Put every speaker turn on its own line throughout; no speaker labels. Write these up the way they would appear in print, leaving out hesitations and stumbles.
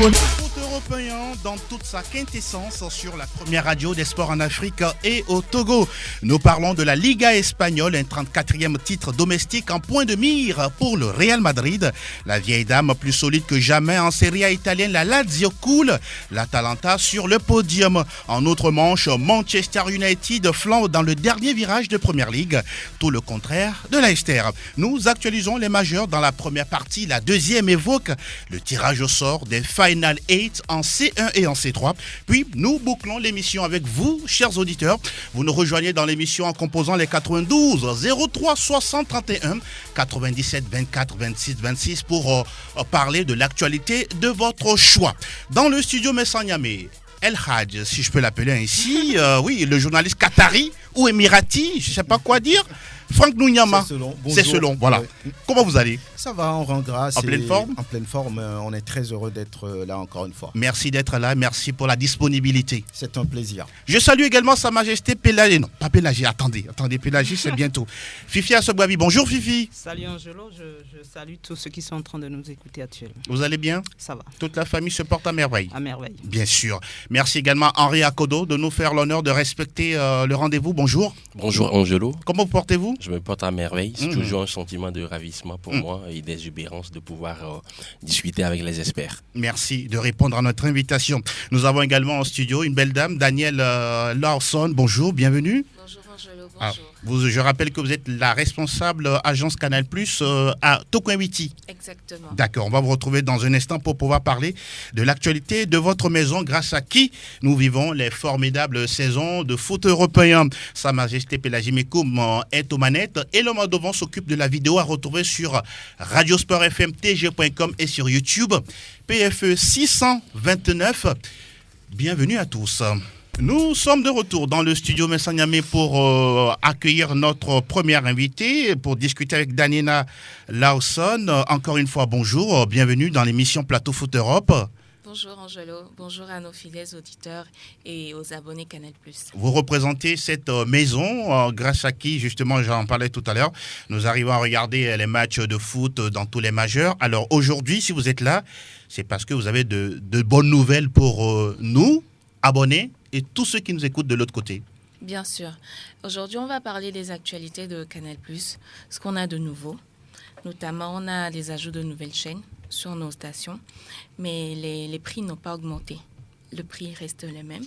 Foot européen dans toute sa quintessence sur la première radio des sports en Afrique et au Togo. Nous parlons de la Liga espagnole, un 34e titre domestique en point de mire pour le Real Madrid. La vieille dame plus solide que jamais en Serie A italienne, la Lazio coule, l'Atalanta sur le podium. En autre manche, Manchester United flambe dans le dernier virage de Première Ligue, tout le contraire de Leicester. Nous actualisons les majeurs dans la première partie. La deuxième évoque le tirage au sort des Final 8 en C1 et en C3. Puis nous bouclons l'émission avec vous, chers auditeurs. Vous nous rejoignez dans l'émission en composant les 92 03 60 31 97 24 26 26 pour parler de l'actualité de votre choix. Dans le studio Messanyame, El Hadj, si je peux l'appeler ainsi, oui, le journaliste qatari ou émirati, je ne sais pas quoi dire. Franck Nounyama, c'est selon, voilà. Ouais. Comment vous allez?
Ça va, on rend grâce.
En pleine forme?
En pleine forme, on est très heureux d'être là encore une fois.
Merci d'être là, merci pour la disponibilité.
C'est un plaisir.
Je salue également Sa Majesté Pélagé, non, pas Pélagé, attendez, Pélagé c'est bientôt. Fifi Asogbavi, bonjour Fifi.
Salut Angelo, je salue tous ceux qui sont en train de nous écouter actuellement.
Vous allez bien?
Ça va.
Toute la famille se porte à merveille?
À merveille.
Bien sûr. Merci également Henri Akodo de nous faire l'honneur de respecter le rendez-vous. Bonjour.
Bonjour Angelo.
Comment vous portez-vous?
Je me porte à merveille. C'est toujours un sentiment de ravissement pour moi et d'exubérance de pouvoir discuter avec les experts.
Merci de répondre à notre invitation. Nous avons également en studio une belle dame, Danielle Lawson. Bonjour, bienvenue.
Bonjour Angelo, bonjour.
Je rappelle que vous êtes la responsable agence Canal+ à Tokwinwiti.
Exactement.
D'accord, on va vous retrouver dans un instant pour pouvoir parler de l'actualité de votre maison, grâce à qui nous vivons les formidables saisons de foot européen. Sa Majesté Pélagé Mekoum est aux manettes et le Moldovon s'occupe de la vidéo à retrouver sur radiosportfmtg.com et sur YouTube. PFE 629, bienvenue à tous. Nous sommes de retour dans le studio Messanyame pour accueillir notre première invitée, pour discuter avec Daniela Lawson. Encore une fois, bonjour, bienvenue dans l'émission Plateau Foot Europe.
Bonjour Angelo, bonjour à nos fidèles auditeurs et aux abonnés Canal+.
Vous représentez cette maison, grâce à qui, justement, j'en parlais tout à l'heure, nous arrivons à regarder les matchs de foot dans tous les majeurs. Alors aujourd'hui, si vous êtes là, c'est parce que vous avez de bonnes nouvelles pour nous, abonnés, et tous ceux qui nous écoutent de l'autre côté.
Bien sûr. Aujourd'hui, on va parler des actualités de Canal+, ce qu'on a de nouveau. Notamment, on a des ajouts de nouvelles chaînes sur nos stations, mais les prix n'ont pas augmenté. Le prix reste le même.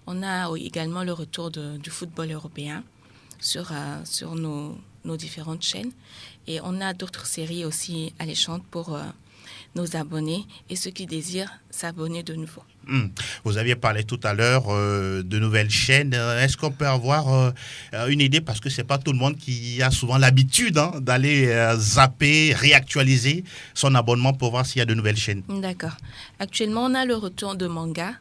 On a également le retour du football européen sur nos différentes chaînes. Et on a d'autres séries aussi alléchantes pour nos abonnés et ceux qui désirent s'abonner de nouveau.
Vous aviez parlé tout à l'heure de nouvelles chaînes. Est-ce qu'on peut avoir une idée, parce que c'est pas tout le monde qui a souvent l'habitude d'aller zapper, réactualiser son abonnement pour voir s'il y a de nouvelles chaînes?
D'accord. Actuellement, on a le retour de manga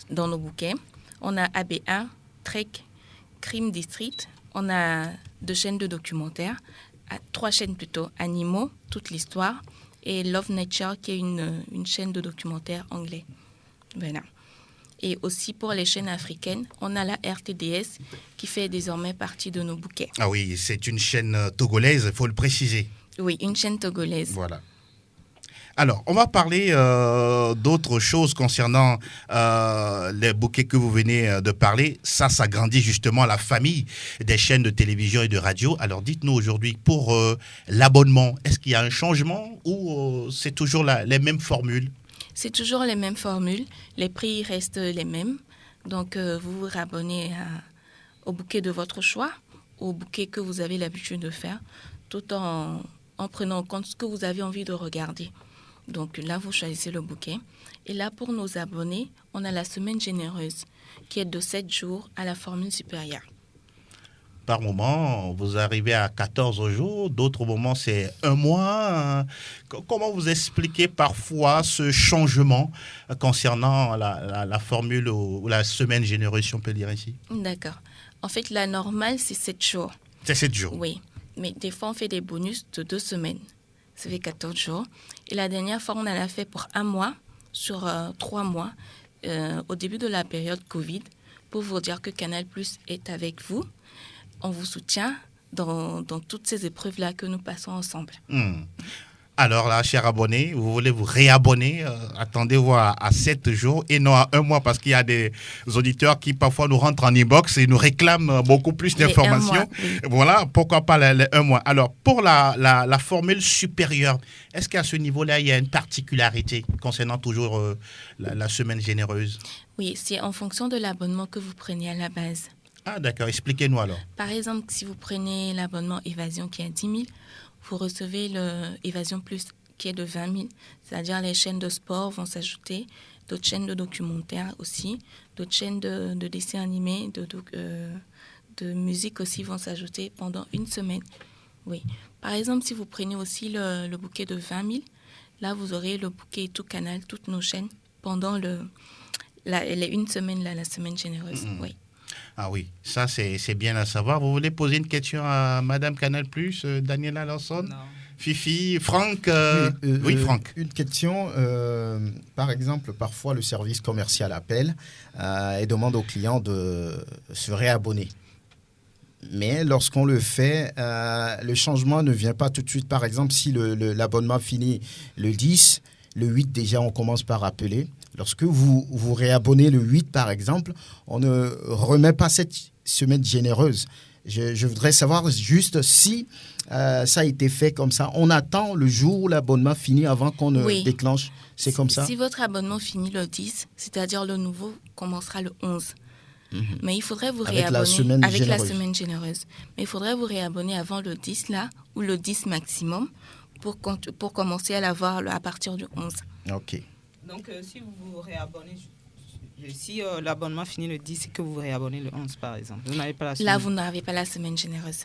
dans nos bouquets. On a AB1, Trek, Crime District. On a 2 chaînes de documentaires, 3 chaînes plutôt, Animaux, toute l'histoire, et Love Nature, qui est une chaîne de documentaires anglais. Voilà. Et aussi pour les chaînes africaines, on a la RTDS qui fait désormais partie de nos bouquets.
Ah oui, c'est une chaîne togolaise, il faut le préciser.
Oui, une chaîne togolaise.
Voilà. Alors, on va parler d'autres choses concernant les bouquets que vous venez de parler. Ça s'agrandit justement la famille des chaînes de télévision et de radio. Alors, dites-nous aujourd'hui, pour l'abonnement, est-ce qu'il y a un changement ou c'est toujours les mêmes formules?
C'est toujours les mêmes formules. Les prix restent les mêmes. Donc, vous vous rabonnez au bouquet de votre choix, au bouquet que vous avez l'habitude de faire, tout en prenant en compte ce que vous avez envie de regarder. Donc là, vous choisissez le bouquet. Et là, pour nos abonnés, on a la semaine généreuse, qui est de 7 jours à la formule supérieure.
Par moment, vous arrivez à 14 jours, d'autres moments, c'est 1 mois. Comment vous expliquez parfois ce changement concernant la formule ou la semaine généreuse, si on peut dire ainsi?
D'accord. En fait, la normale, c'est 7 jours.
C'est 7 jours?
Oui. Mais des fois, on fait des bonus de 2 semaines. Ça fait 14 jours. Et la dernière fois, on l'a fait pour 1 mois sur 3 mois, au début de la période Covid, pour vous dire que Canal+ est avec vous. On vous soutient dans toutes ces épreuves-là que nous passons ensemble.
Alors là, chers abonnés, vous voulez vous réabonner, attendez-vous à 7 jours et non à 1 mois parce qu'il y a des auditeurs qui parfois nous rentrent en inbox et nous réclament beaucoup plus d'informations.
Oui.
Voilà, pourquoi pas les 1 mois. Alors, pour la formule supérieure, est-ce qu'à ce niveau-là, il y a une particularité concernant toujours la semaine généreuse?
Oui, c'est en fonction de l'abonnement que vous prenez à la base.
Ah d'accord, expliquez-nous alors.
Par exemple, si vous prenez l'abonnement Évasion qui est à 10 000, vous recevez le Évasion Plus qui est de 20 000. C'est-à-dire les chaînes de sport vont s'ajouter, d'autres chaînes de documentaires aussi, d'autres chaînes de dessins animés, de musique aussi vont s'ajouter pendant une semaine. Oui. Par exemple, si vous prenez aussi le bouquet de 20 000, là, vous aurez le bouquet tout canal, toutes nos chaînes pendant les une semaine, la semaine généreuse. Oui.
Ah oui, ça c'est bien à savoir. Vous voulez poser une question à Madame Canal+, Daniela Lawson?
Non.
Fifi, Franck Oui, Franck.
Une question. Par exemple, parfois le service commercial appelle et demande au client de se réabonner. Mais lorsqu'on le fait, le changement ne vient pas tout de suite. Par exemple, si l'abonnement finit le 10, le 8 déjà on commence par appeler. Lorsque vous vous réabonnez le 8 par exemple, on ne remet pas cette semaine généreuse. Je voudrais savoir juste si ça a été fait comme ça. On attend le jour où l'abonnement finit avant qu'on ne déclenche. C'est comme ça?
Si votre abonnement finit le 10, c'est-à-dire le nouveau commencera le 11. Mais il faudrait vous réabonner avec la semaine généreuse. Mais il faudrait vous réabonner avant le 10 là, ou le 10 maximum, pour commencer à l'avoir à partir du 11.
Ok.
Donc, si vous vous réabonnez, si l'abonnement finit le 10 et que vous vous réabonnez le 11, par exemple, vous n'avez pas la semaine.
Là, vous n'avez pas la semaine généreuse.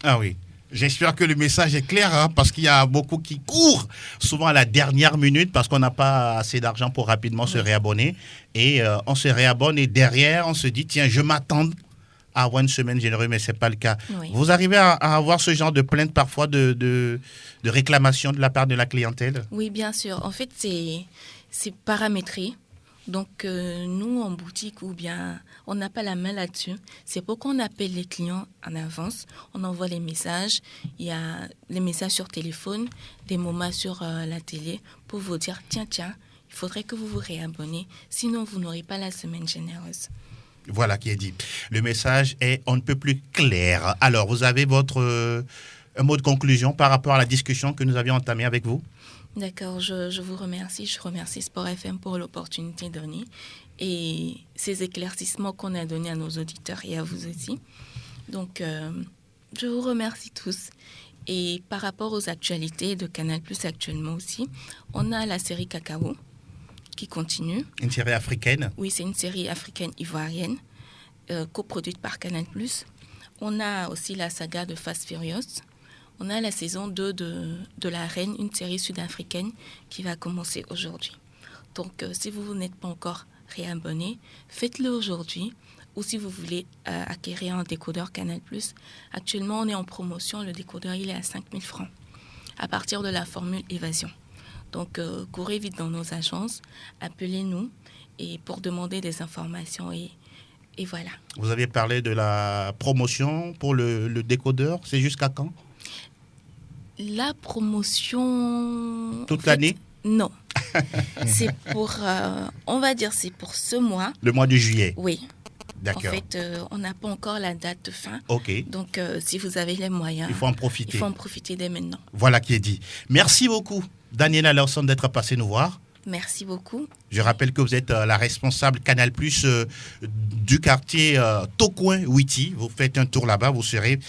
Ah oui. J'espère que le message est clair, hein, parce qu'il y a beaucoup qui courent souvent à la dernière minute parce qu'on n'a pas assez d'argent pour rapidement se réabonner. Et on se réabonne et derrière, on se dit, tiens, je m'attends à avoir une semaine généreuse, mais ce n'est pas le cas. Oui. Vous arrivez à avoir ce genre de plainte parfois de réclamation de la part de la clientèle?
Oui, bien sûr. En fait, c'est paramétré. Donc, nous, en boutique, ou bien, on n'a pas la main là-dessus. C'est pourquoi on appelle les clients en avance. On envoie les messages. Il y a les messages sur téléphone, des moments sur la télé pour vous dire, tiens, il faudrait que vous vous réabonnez. Sinon, vous n'aurez pas la semaine généreuse.
Voilà qui est dit. Le message est on ne peut plus clair. Alors, vous avez un mot de conclusion par rapport à la discussion que nous avions entamée avec vous?
D'accord, je vous remercie. Je remercie Sport FM pour l'opportunité donnée et ces éclaircissements qu'on a donnés à nos auditeurs et à vous aussi. Donc, je vous remercie tous. Et par rapport aux actualités de Canal+, actuellement aussi, on a la série Cacao qui continue.
Une série africaine?
Oui, c'est une série africaine ivoirienne, coproduite par Canal+. On a aussi la saga de Fast Furious. On a la saison 2 de La Reine, une série sud-africaine qui va commencer aujourd'hui. Donc, si vous n'êtes pas encore réabonné, faites-le aujourd'hui. Ou si vous voulez acquérir un décodeur Canal+, actuellement, on est en promotion. Le décodeur, il est à 5 000 francs à partir de la formule Évasion. Donc, courez vite dans nos agences, appelez-nous et pour demander des informations et voilà.
Vous avez parlé de la promotion pour le décodeur. C'est jusqu'à quand?
La promotion...
Toute l'année?
Non. C'est pour, on va dire, c'est pour ce mois.
Le mois de juillet?
Oui.
D'accord.
En fait, on n'a pas encore la date de fin.
Ok.
Donc, si vous avez les moyens...
Il faut en profiter.
Il faut en profiter dès maintenant.
Voilà qui est dit. Merci beaucoup, Daniela Lawson, d'être passée nous voir.
Merci beaucoup.
Je rappelle que vous êtes la responsable Canal+, du quartier Tokouin-Ouiti. Vous faites un tour là-bas, vous serez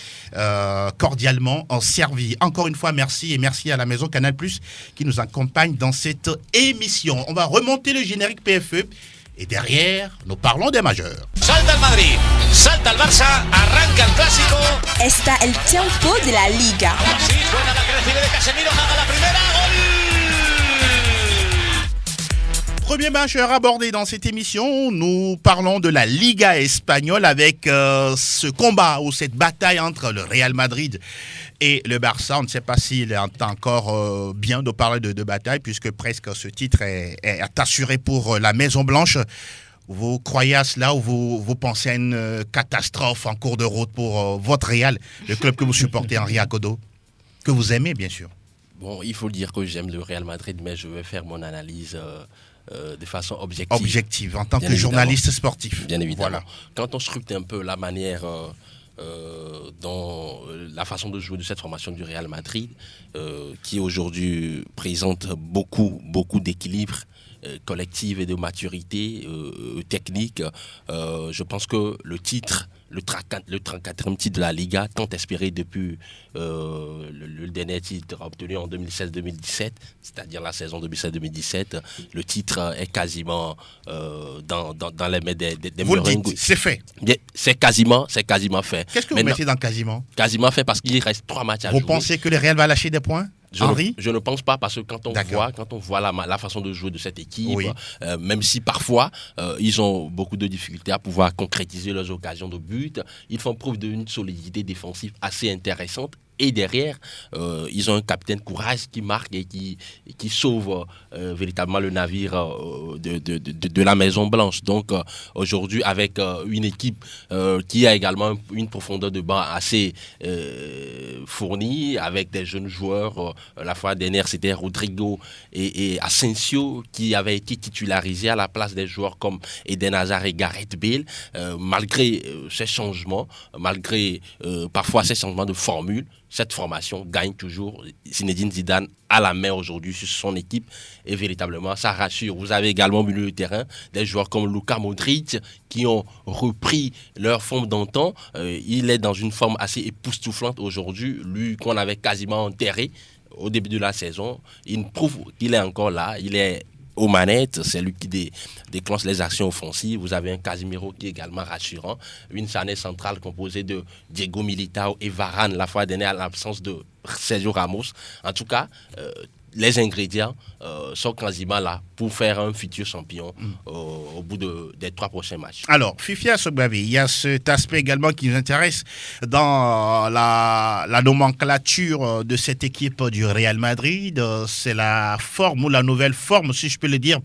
cordialement servi. Encore une fois, merci et merci à la maison Canal+, qui nous accompagne dans cette émission. On va remonter le générique PFE et derrière, nous parlons des majeurs.
Salta el Madrid, salta el Barça, arranca el clásico.
Está el tiempo de la Liga.
Así suena la que recibe de Casemiro, haga la primera, gol.
Premier match abordé dans cette émission, nous parlons de la Liga espagnole avec ce combat ou cette bataille entre le Real Madrid et le Barça. On ne sait pas s'il est encore bien de parler de bataille puisque presque ce titre est assuré pour la Maison Blanche. Vous croyez à cela ou vous pensez à une catastrophe en cours de route pour votre Real, le club que vous supportez, Henri Akodo, que vous aimez bien sûr?
Bon, il faut dire que j'aime le Real Madrid, mais je vais faire mon analyse de façon objective.
Objective, en tant
Bien
que
évidemment.
journaliste sportif.
Bien évidemment.
Voilà.
Quand on scrute un peu la manière dont la façon de jouer de cette formation du Real Madrid, qui aujourd'hui présente beaucoup d'équilibre collectif et de maturité technique, je pense que le titre, le 34e titre de la Liga, tant espéré depuis le dernier titre obtenu en 2016-2017, c'est-à-dire la saison 2016-2017, le titre est quasiment dans les mains des
Vous le
Merengues.
dites, c'est fait.
Bien, c'est quasiment fait.
Qu'est-ce que vous
Maintenant,
mettez dans quasiment?
quasiment fait parce qu'il reste 3 matchs à
Vous
jouer.
pensez que le Real va lâcher des points? Henri?
Je ne pense pas, parce que quand
D'accord.
on voit la façon de jouer de cette équipe,
Oui.
même si parfois ils ont beaucoup de difficultés à pouvoir concrétiser leurs occasions de but, ils font preuve d'une solidité défensive assez intéressante. Et derrière, ils ont un capitaine Courage qui marque et qui sauve véritablement le navire de la Maison Blanche. Donc aujourd'hui, avec une équipe qui a également une profondeur de banc assez fournie, avec des jeunes joueurs, la fois dernière c'était Rodrigo et Asensio qui avaient été titularisés à la place des joueurs comme Eden Hazard et Gareth Bale. Malgré ces changements, malgré parfois ces changements de formule, cette formation gagne toujours. Zinedine Zidane a la main aujourd'hui sur son équipe et véritablement ça rassure. Vous avez également au milieu de terrain des joueurs comme Luka Modric qui ont repris leur forme d'antan. Il est dans une forme assez époustouflante aujourd'hui, lui qu'on avait quasiment enterré au début de la saison. Il prouve qu'il est encore là, il est aux manettes, c'est lui qui déclenche les actions offensives. Vous avez un Casemiro qui est également rassurant, une charnière centrale composée de Diego Militao et Varane, la fois dernière à l'absence de Sergio Ramos. En tout cas, les ingrédients sont quasiment là pour faire un futur champion au bout des 3 prochains matchs.
Alors, Fifia Sogbavi, il y a cet aspect également qui nous intéresse dans la nomenclature de cette équipe du Real Madrid. C'est la forme ou la nouvelle forme, si je peux le dire,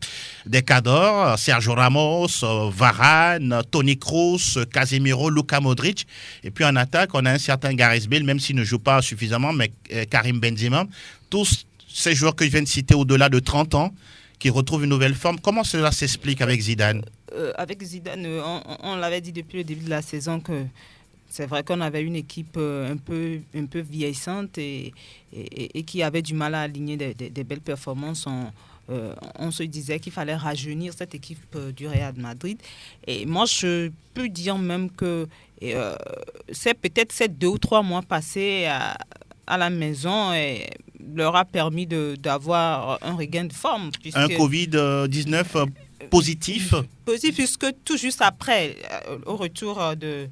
des cadors. Sergio Ramos, Varane, Toni Kroos, Casemiro, Luka Modric. Et puis en attaque, on a un certain Gareth Bale, même s'il ne joue pas suffisamment, mais Karim Benzema. Tous ces joueurs que je viens de citer au-delà de 30 ans, qui retrouvent une nouvelle forme. Comment cela s'explique avec Zidane?
Avec Zidane, on l'avait dit depuis le début de la saison que c'est vrai qu'on avait une équipe un peu vieillissante et qui avait du mal à aligner des belles performances. On se disait qu'il fallait rajeunir cette équipe du Real Madrid. Et moi, je peux dire même que c'est peut-être ces 2 ou 3 mois passés à la maison et leur a permis d'avoir un regain de forme.
Un Covid-19 positif.
Positif, puisque tout juste après, au retour de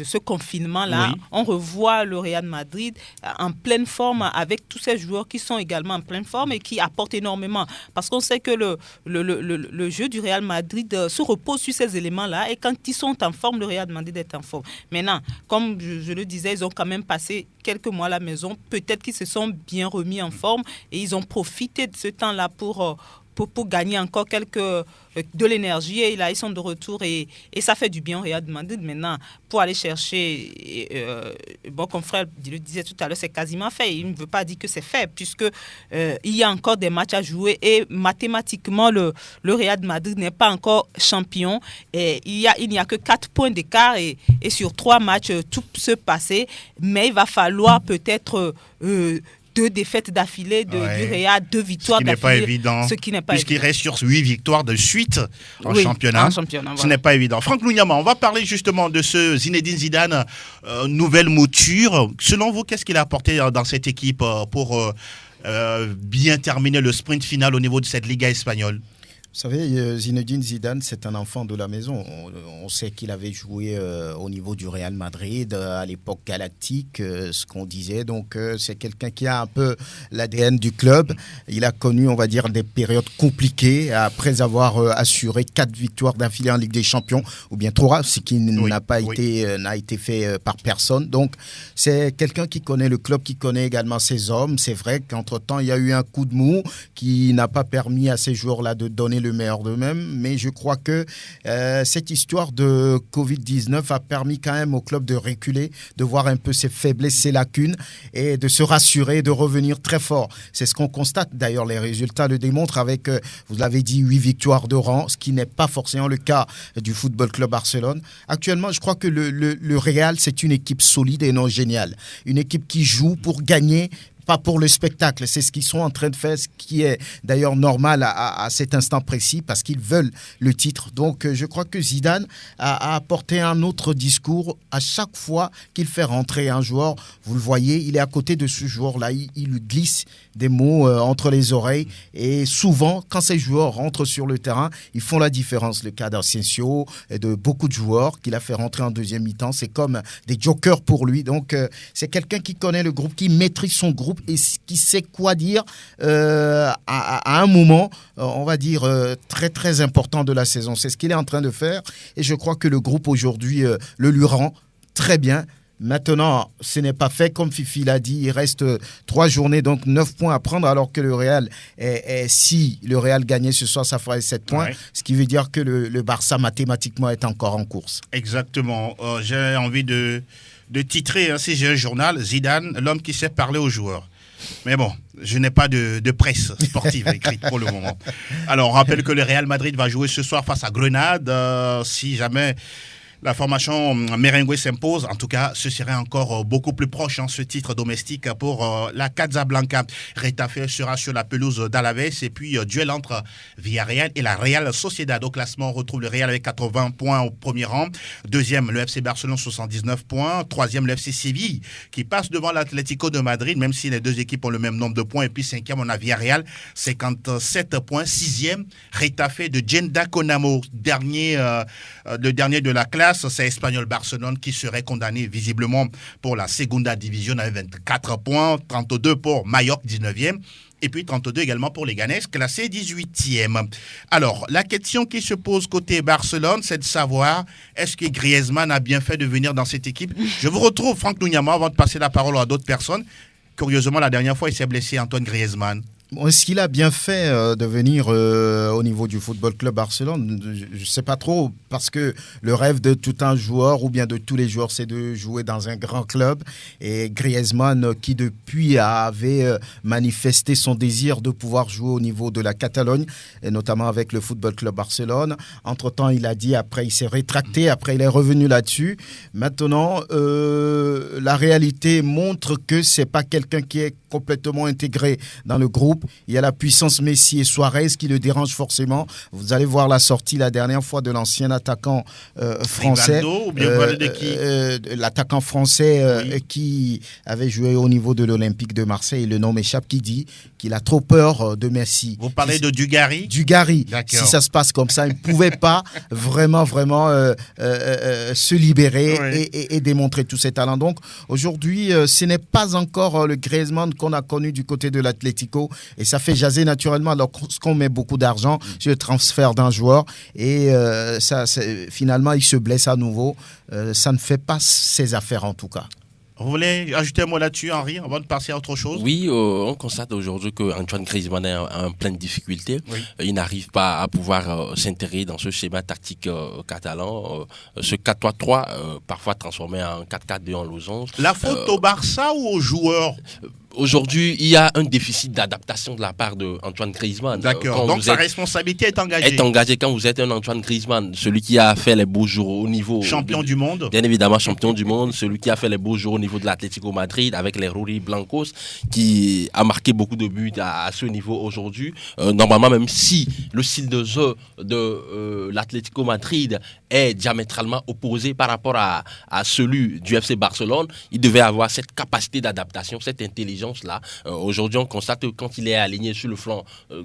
ce confinement-là,
oui.
On revoit le Real Madrid en pleine forme avec tous ces joueurs qui sont également en pleine forme et qui apportent énormément. Parce qu'on sait que le jeu du Real Madrid se repose sur ces éléments-là et quand ils sont en forme, le Real Madrid est en forme. Maintenant, comme je le disais, ils ont quand même passé quelques mois à la maison. Peut-être qu'ils se sont bien remis en forme et ils ont profité de ce temps-là pour gagner encore de l'énergie. Et là, ils sont de retour et ça fait du bien au Real Madrid. Maintenant, pour aller chercher, mon confrère le disait tout à l'heure, c'est quasiment fait. Il ne veut pas dire que c'est fait, puisque il y a encore des matchs à jouer et mathématiquement, le Real Madrid n'est pas encore champion. Et il n'y a que 4 points d'écart et sur 3 matchs, tout peut se passer. Mais il va falloir peut-être 2 défaites d'affilée du Real, 2 victoires d'affilée.
Ce qui n'est pas évident. Puisqu'il reste sur 8 victoires de suite en championnat.
Voilà.
Ce n'est pas évident. Franck Luniama, on va parler justement de ce Zinedine Zidane, nouvelle mouture. Selon vous, qu'est-ce qu'il a apporté dans cette équipe pour bien terminer le sprint final au niveau de cette Liga espagnole?
Vous savez, Zinedine Zidane, c'est un enfant de la maison. On sait qu'il avait joué au niveau du Real Madrid, à l'époque galactique, ce qu'on disait. Donc, c'est quelqu'un qui a un peu l'ADN du club. Il a connu, on va dire, des périodes compliquées après avoir assuré 4 victoires d'affilée en Ligue des Champions, ou bien 3, ce qui n'a été fait par personne. Donc, c'est quelqu'un qui connaît le club, qui connaît également ses hommes. C'est vrai qu'entre-temps, il y a eu un coup de mou qui n'a pas permis à ces joueurs-là de donner le le meilleur d'eux-mêmes, mais je crois que cette histoire de Covid-19 a permis quand même au club de reculer, de voir un peu ses faiblesses, ses lacunes et de se rassurer, de revenir très fort. C'est ce qu'on constate. D'ailleurs, les résultats le démontrent avec, vous l'avez dit, 8 victoires de rang, ce qui n'est pas forcément le cas du Football Club Barcelone. Actuellement, je crois que le Real, c'est une équipe solide et non géniale. Une équipe qui joue pour gagner, pas pour le spectacle. C'est ce qu'ils sont en train de faire, ce qui est d'ailleurs normal à cet instant précis parce qu'ils veulent le titre. Donc je crois que Zidane a apporté un autre discours à chaque fois qu'il fait rentrer un joueur. Vous le voyez, il est à côté de ce joueur-là. Il lui glisse des mots entre les oreilles et souvent, quand ces joueurs rentrent sur le terrain, ils font la différence. Le cas d'Asensio et de beaucoup de joueurs qu'il a fait rentrer en deuxième mi-temps, c'est comme des jokers pour lui. Donc c'est quelqu'un qui connaît le groupe, qui maîtrise son groupe et qui sait quoi dire à un moment, on va dire, très très important de la saison. C'est ce qu'il est en train de faire et je crois que le groupe aujourd'hui le lui rend très bien. Maintenant, ce n'est pas fait, comme Fifi l'a dit, il reste 3 journées, donc 9 points à prendre, alors que le Real, si le Real gagnait ce soir, ça ferait 7 points, ce qui veut dire que le Barça, mathématiquement, est encore en course.
Exactement. J'ai envie de titrer, si j'ai un journal, Zidane, l'homme qui sait parler aux joueurs. Mais bon, je n'ai pas de presse sportive écrite pour le moment. Alors, on rappelle que le Real Madrid va jouer ce soir face à Grenade. Si jamais la formation merengue s'impose, en tout cas, ce serait encore beaucoup plus proche, ce titre domestique pour la Casablanca. Retafe sera sur la pelouse d'Alaves et puis duel entre Villarreal et la Real Sociedad. Au classement, on retrouve le Real avec 80 points au premier rang. Deuxième, le FC Barcelone, 79 points. Troisième, le FC Séville, qui passe devant l'Atlético de Madrid, même si les deux équipes ont le même nombre de points. Et puis cinquième, on a Villarreal, 57 points. Sixième, Retafe de Jenda Konamo, le dernier de la classe. C'est Espanyol Barcelone qui serait condamné visiblement pour la Segunda Division avec 24 points, 32 pour Mallorca 19e et puis 32 également pour les Leganés classé 18e. Alors, la question qui se pose côté Barcelone, c'est de savoir est-ce que Griezmann a bien fait de venir dans cette équipe. Je vous retrouve Franck Nougnama avant de passer la parole à d'autres personnes. Curieusement, la dernière fois, il s'est blessé Antoine Griezmann.
Est-ce qu'il a bien fait de venir au niveau du Football Club Barcelone? Je ne sais pas trop, parce que le rêve de tout un joueur, ou bien de tous les joueurs, c'est de jouer dans un grand club. Et Griezmann, qui depuis avait manifesté son désir de pouvoir jouer au niveau de la Catalogne, et notamment avec le Football Club Barcelone. Entre-temps, il a dit, après il s'est rétracté, après il est revenu là-dessus. Maintenant, la réalité montre que ce n'est pas quelqu'un qui est complètement intégré dans le groupe. Il y a la puissance Messi et Suarez qui le dérange forcément. Vous allez voir la sortie la dernière fois de l'ancien attaquant français.
Rivaldo, ou bien de qui
l'attaquant français qui avait joué au niveau de l'Olympique de Marseille, le nom m'échappe, qui dit qu'il a trop peur de Messi.
Vous parlez de Dugarry?
Dugarry. Si ça se passe comme ça, il ne pouvait pas vraiment se libérer et démontrer tous ses talents. Donc aujourd'hui, ce n'est pas encore le Griezmann qu'on a connu du côté de l'Atlético et ça fait jaser naturellement lorsqu'on met beaucoup d'argent sur le transfert d'un joueur et finalement il se blesse à nouveau. Ça ne fait pas ses affaires en tout cas.
Vous voulez ajouter un mot là-dessus, Henri, avant de passer à autre chose?
Oui, on constate aujourd'hui qu'Antoine Griezmann est en pleine difficulté. Oui. Il n'arrive pas à pouvoir s'intégrer dans ce schéma tactique catalan. Ce 4-3-3, parfois transformé en 4-4-2 en losange.
La faute au Barça ou aux joueurs?
Aujourd'hui, il y a un déficit d'adaptation de la part d'Antoine Griezmann.
D'accord, donc sa responsabilité est engagée.
Est engagée quand vous êtes un Antoine Griezmann, celui qui a fait les beaux jours au niveau...
Champion du monde.
Bien évidemment, champion du monde, celui qui a fait les beaux jours au niveau de l'Atlético Madrid avec les Rori Blancos, qui a marqué beaucoup de buts à ce niveau aujourd'hui. Normalement, même si le style de jeu de l'Atlético Madrid est diamétralement opposé par rapport à celui du FC Barcelone, il devait avoir cette capacité d'adaptation, cette intelligence là. Aujourd'hui, on constate que quand il est aligné sur le flanc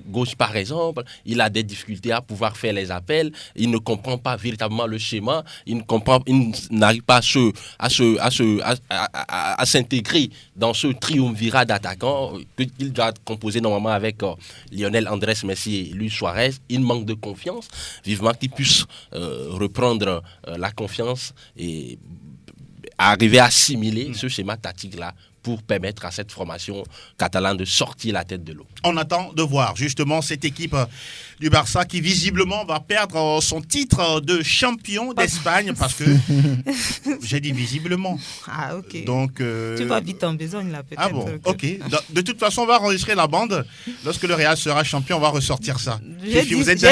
gauche, par exemple, il a des difficultés à pouvoir faire les appels. Il ne comprend pas véritablement le schéma. Il n'arrive pas à s'intégrer dans ce triumvirat d'attaquants qu'il doit composer normalement avec Lionel Andrés Messi et Luis Suarez. Il manque de confiance. Vivement qu'il puisse reprendre la confiance et arriver à assimiler ce schéma tactique-là pour permettre à cette formation catalane de sortir la tête de l'eau.
On attend de voir justement cette équipe du Barça qui visiblement va perdre son titre de champion d'Espagne parce que j'ai dit visiblement.
Ah, ok.
Donc,
tu vas vite en besogne là, peut-être.
Ah bon, ok. De toute façon, on va enregistrer la bande. Lorsque le Real sera champion, on va ressortir ça.
J'ai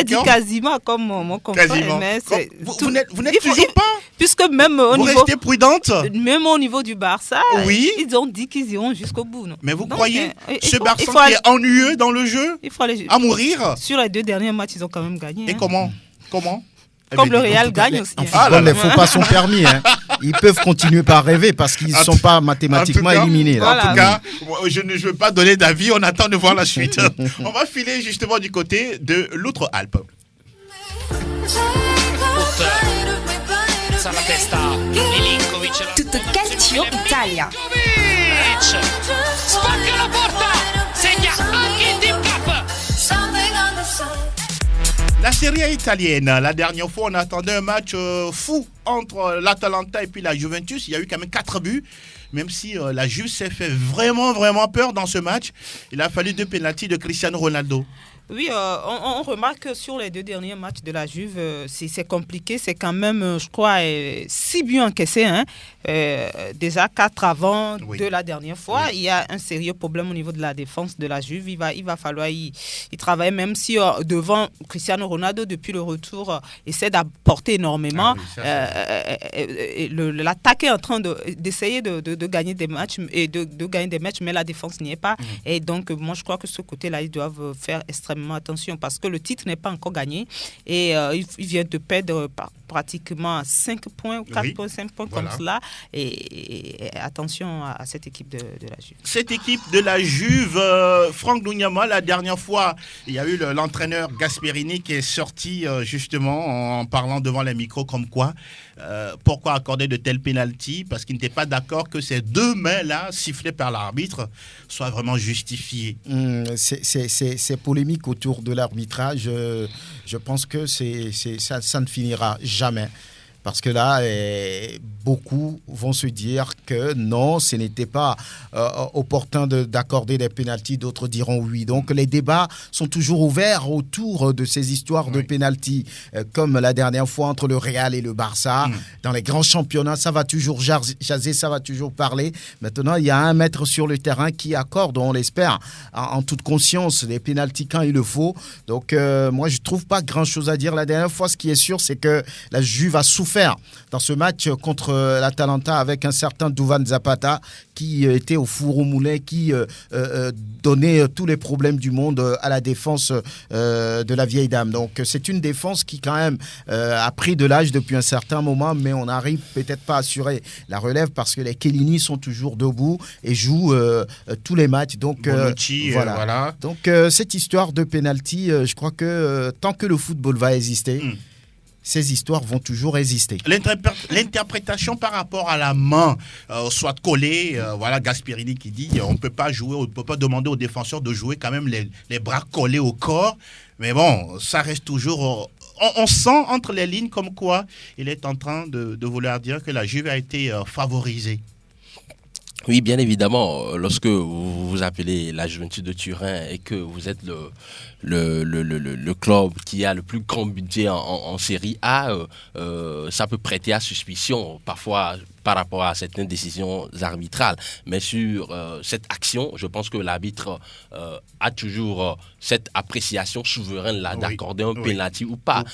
dit quasiment comme mon confrère.
Quasiment.
Mais
vous n'êtes toujours pas.
Puisque même au
vous
niveau...
restez prudente.
Même au niveau du Barça,
oui.
Ils ont dit qu'ils iront jusqu'au bout. Non?
Mais vous
Donc,
croyez ce Barça qui est ennuyeux dans le jeu à mourir?
Sur les 2 derniers matchs, ils ont quand même gagné.
Et comment
Comme le Real gagne aussi.
En football, les faux pas sont permis. Hein. Ils peuvent continuer par rêver parce qu'ils ne sont pas mathématiquement éliminés. Là.
En tout cas, je ne veux pas donner d'avis, on attend de voir la suite. On va filer justement du côté de l'Outre-Alpes.
Tutto Calcio Italia.
Spacca la porta, segna anche il Team Cup.
La Serie A italienne, la dernière fois on attendait un match fou entre l'Atalanta et puis la Juventus. Il y a eu quand même 4 buts, même si la Juve s'est fait vraiment peur dans ce match. Il a fallu 2 pénaltys de Cristiano Ronaldo.
Oui, on remarque que sur les 2 derniers matchs de la Juve, c'est compliqué. C'est quand même, je crois, 6 buts encaissés. Hein. Déjà 4 avant de la dernière fois. Oui. Il y a un sérieux problème au niveau de la défense de la Juve. Il va falloir y travailler, même si devant Cristiano Ronaldo, depuis le retour, essaie d'apporter énormément. L'attaque est en train d'essayer de gagner des matchs, et de gagner des matchs, mais la défense n'y est pas. Et donc, moi, je crois que ce côté-là, ils doivent faire extrêmement attention parce que le titre n'est pas encore gagné et il vient de perdre pratiquement 5 points ou 4 points, 5 points comme cela et attention à cette équipe de la Juve.
Cette équipe de la Juve, Franck Lugnama, la dernière fois, il y a eu l'entraîneur Gasperini qui est sorti justement en parlant devant les micros comme quoi pourquoi accorder de tels pénaltys parce qu'il n'était pas d'accord que ces 2 mains-là sifflées par l'arbitre soient vraiment justifiées.
C'est polémique autour de l'arbitrage. Je pense que ça ne finira jamais. Parce que là, beaucoup vont se dire que non, ce n'était pas opportun d'accorder des pénaltys, d'autres diront oui. Donc les débats sont toujours ouverts autour de ces histoires de pénaltys, comme la dernière fois entre le Real et le Barça. Dans les grands championnats, ça va toujours jaser, ça va toujours parler. Maintenant, il y a un maître sur le terrain qui accorde, on l'espère, en toute conscience, les pénaltys quand il le faut. Donc moi, je ne trouve pas grand-chose à dire. La dernière fois, ce qui est sûr, c'est que la Juve a souffert dans ce match contre l'Atalanta avec un certain Duvan Zapata qui était au four au moulin, qui donnait tous les problèmes du monde à la défense de la vieille dame. Donc c'est une défense qui quand même a pris de l'âge depuis un certain moment, mais on n'arrive peut-être pas à assurer la relève parce que les Chiellini sont toujours debout et jouent tous les matchs. Donc
Bonucci, voilà.
Donc cette histoire de penalty, je crois que tant que le football va exister, ces histoires vont toujours exister.
L'interprétation par rapport à la main, soit collée, voilà Gasperini qui dit on ne peut pas jouer, on ne peut pas demander aux défenseurs de jouer quand même les bras collés au corps. Mais bon, ça reste toujours... On sent entre les lignes comme quoi il est en train de vouloir dire que la Juve a été favorisée.
Oui, bien évidemment, lorsque vous appelez la Juventus de Turin et que vous êtes le club qui a le plus grand budget en Série A, ça peut prêter à suspicion parfois par rapport à certaines décisions arbitrales. Mais sur cette action, je pense que l'arbitre a toujours cette appréciation souveraine là, d'accorder un penalty ou pas.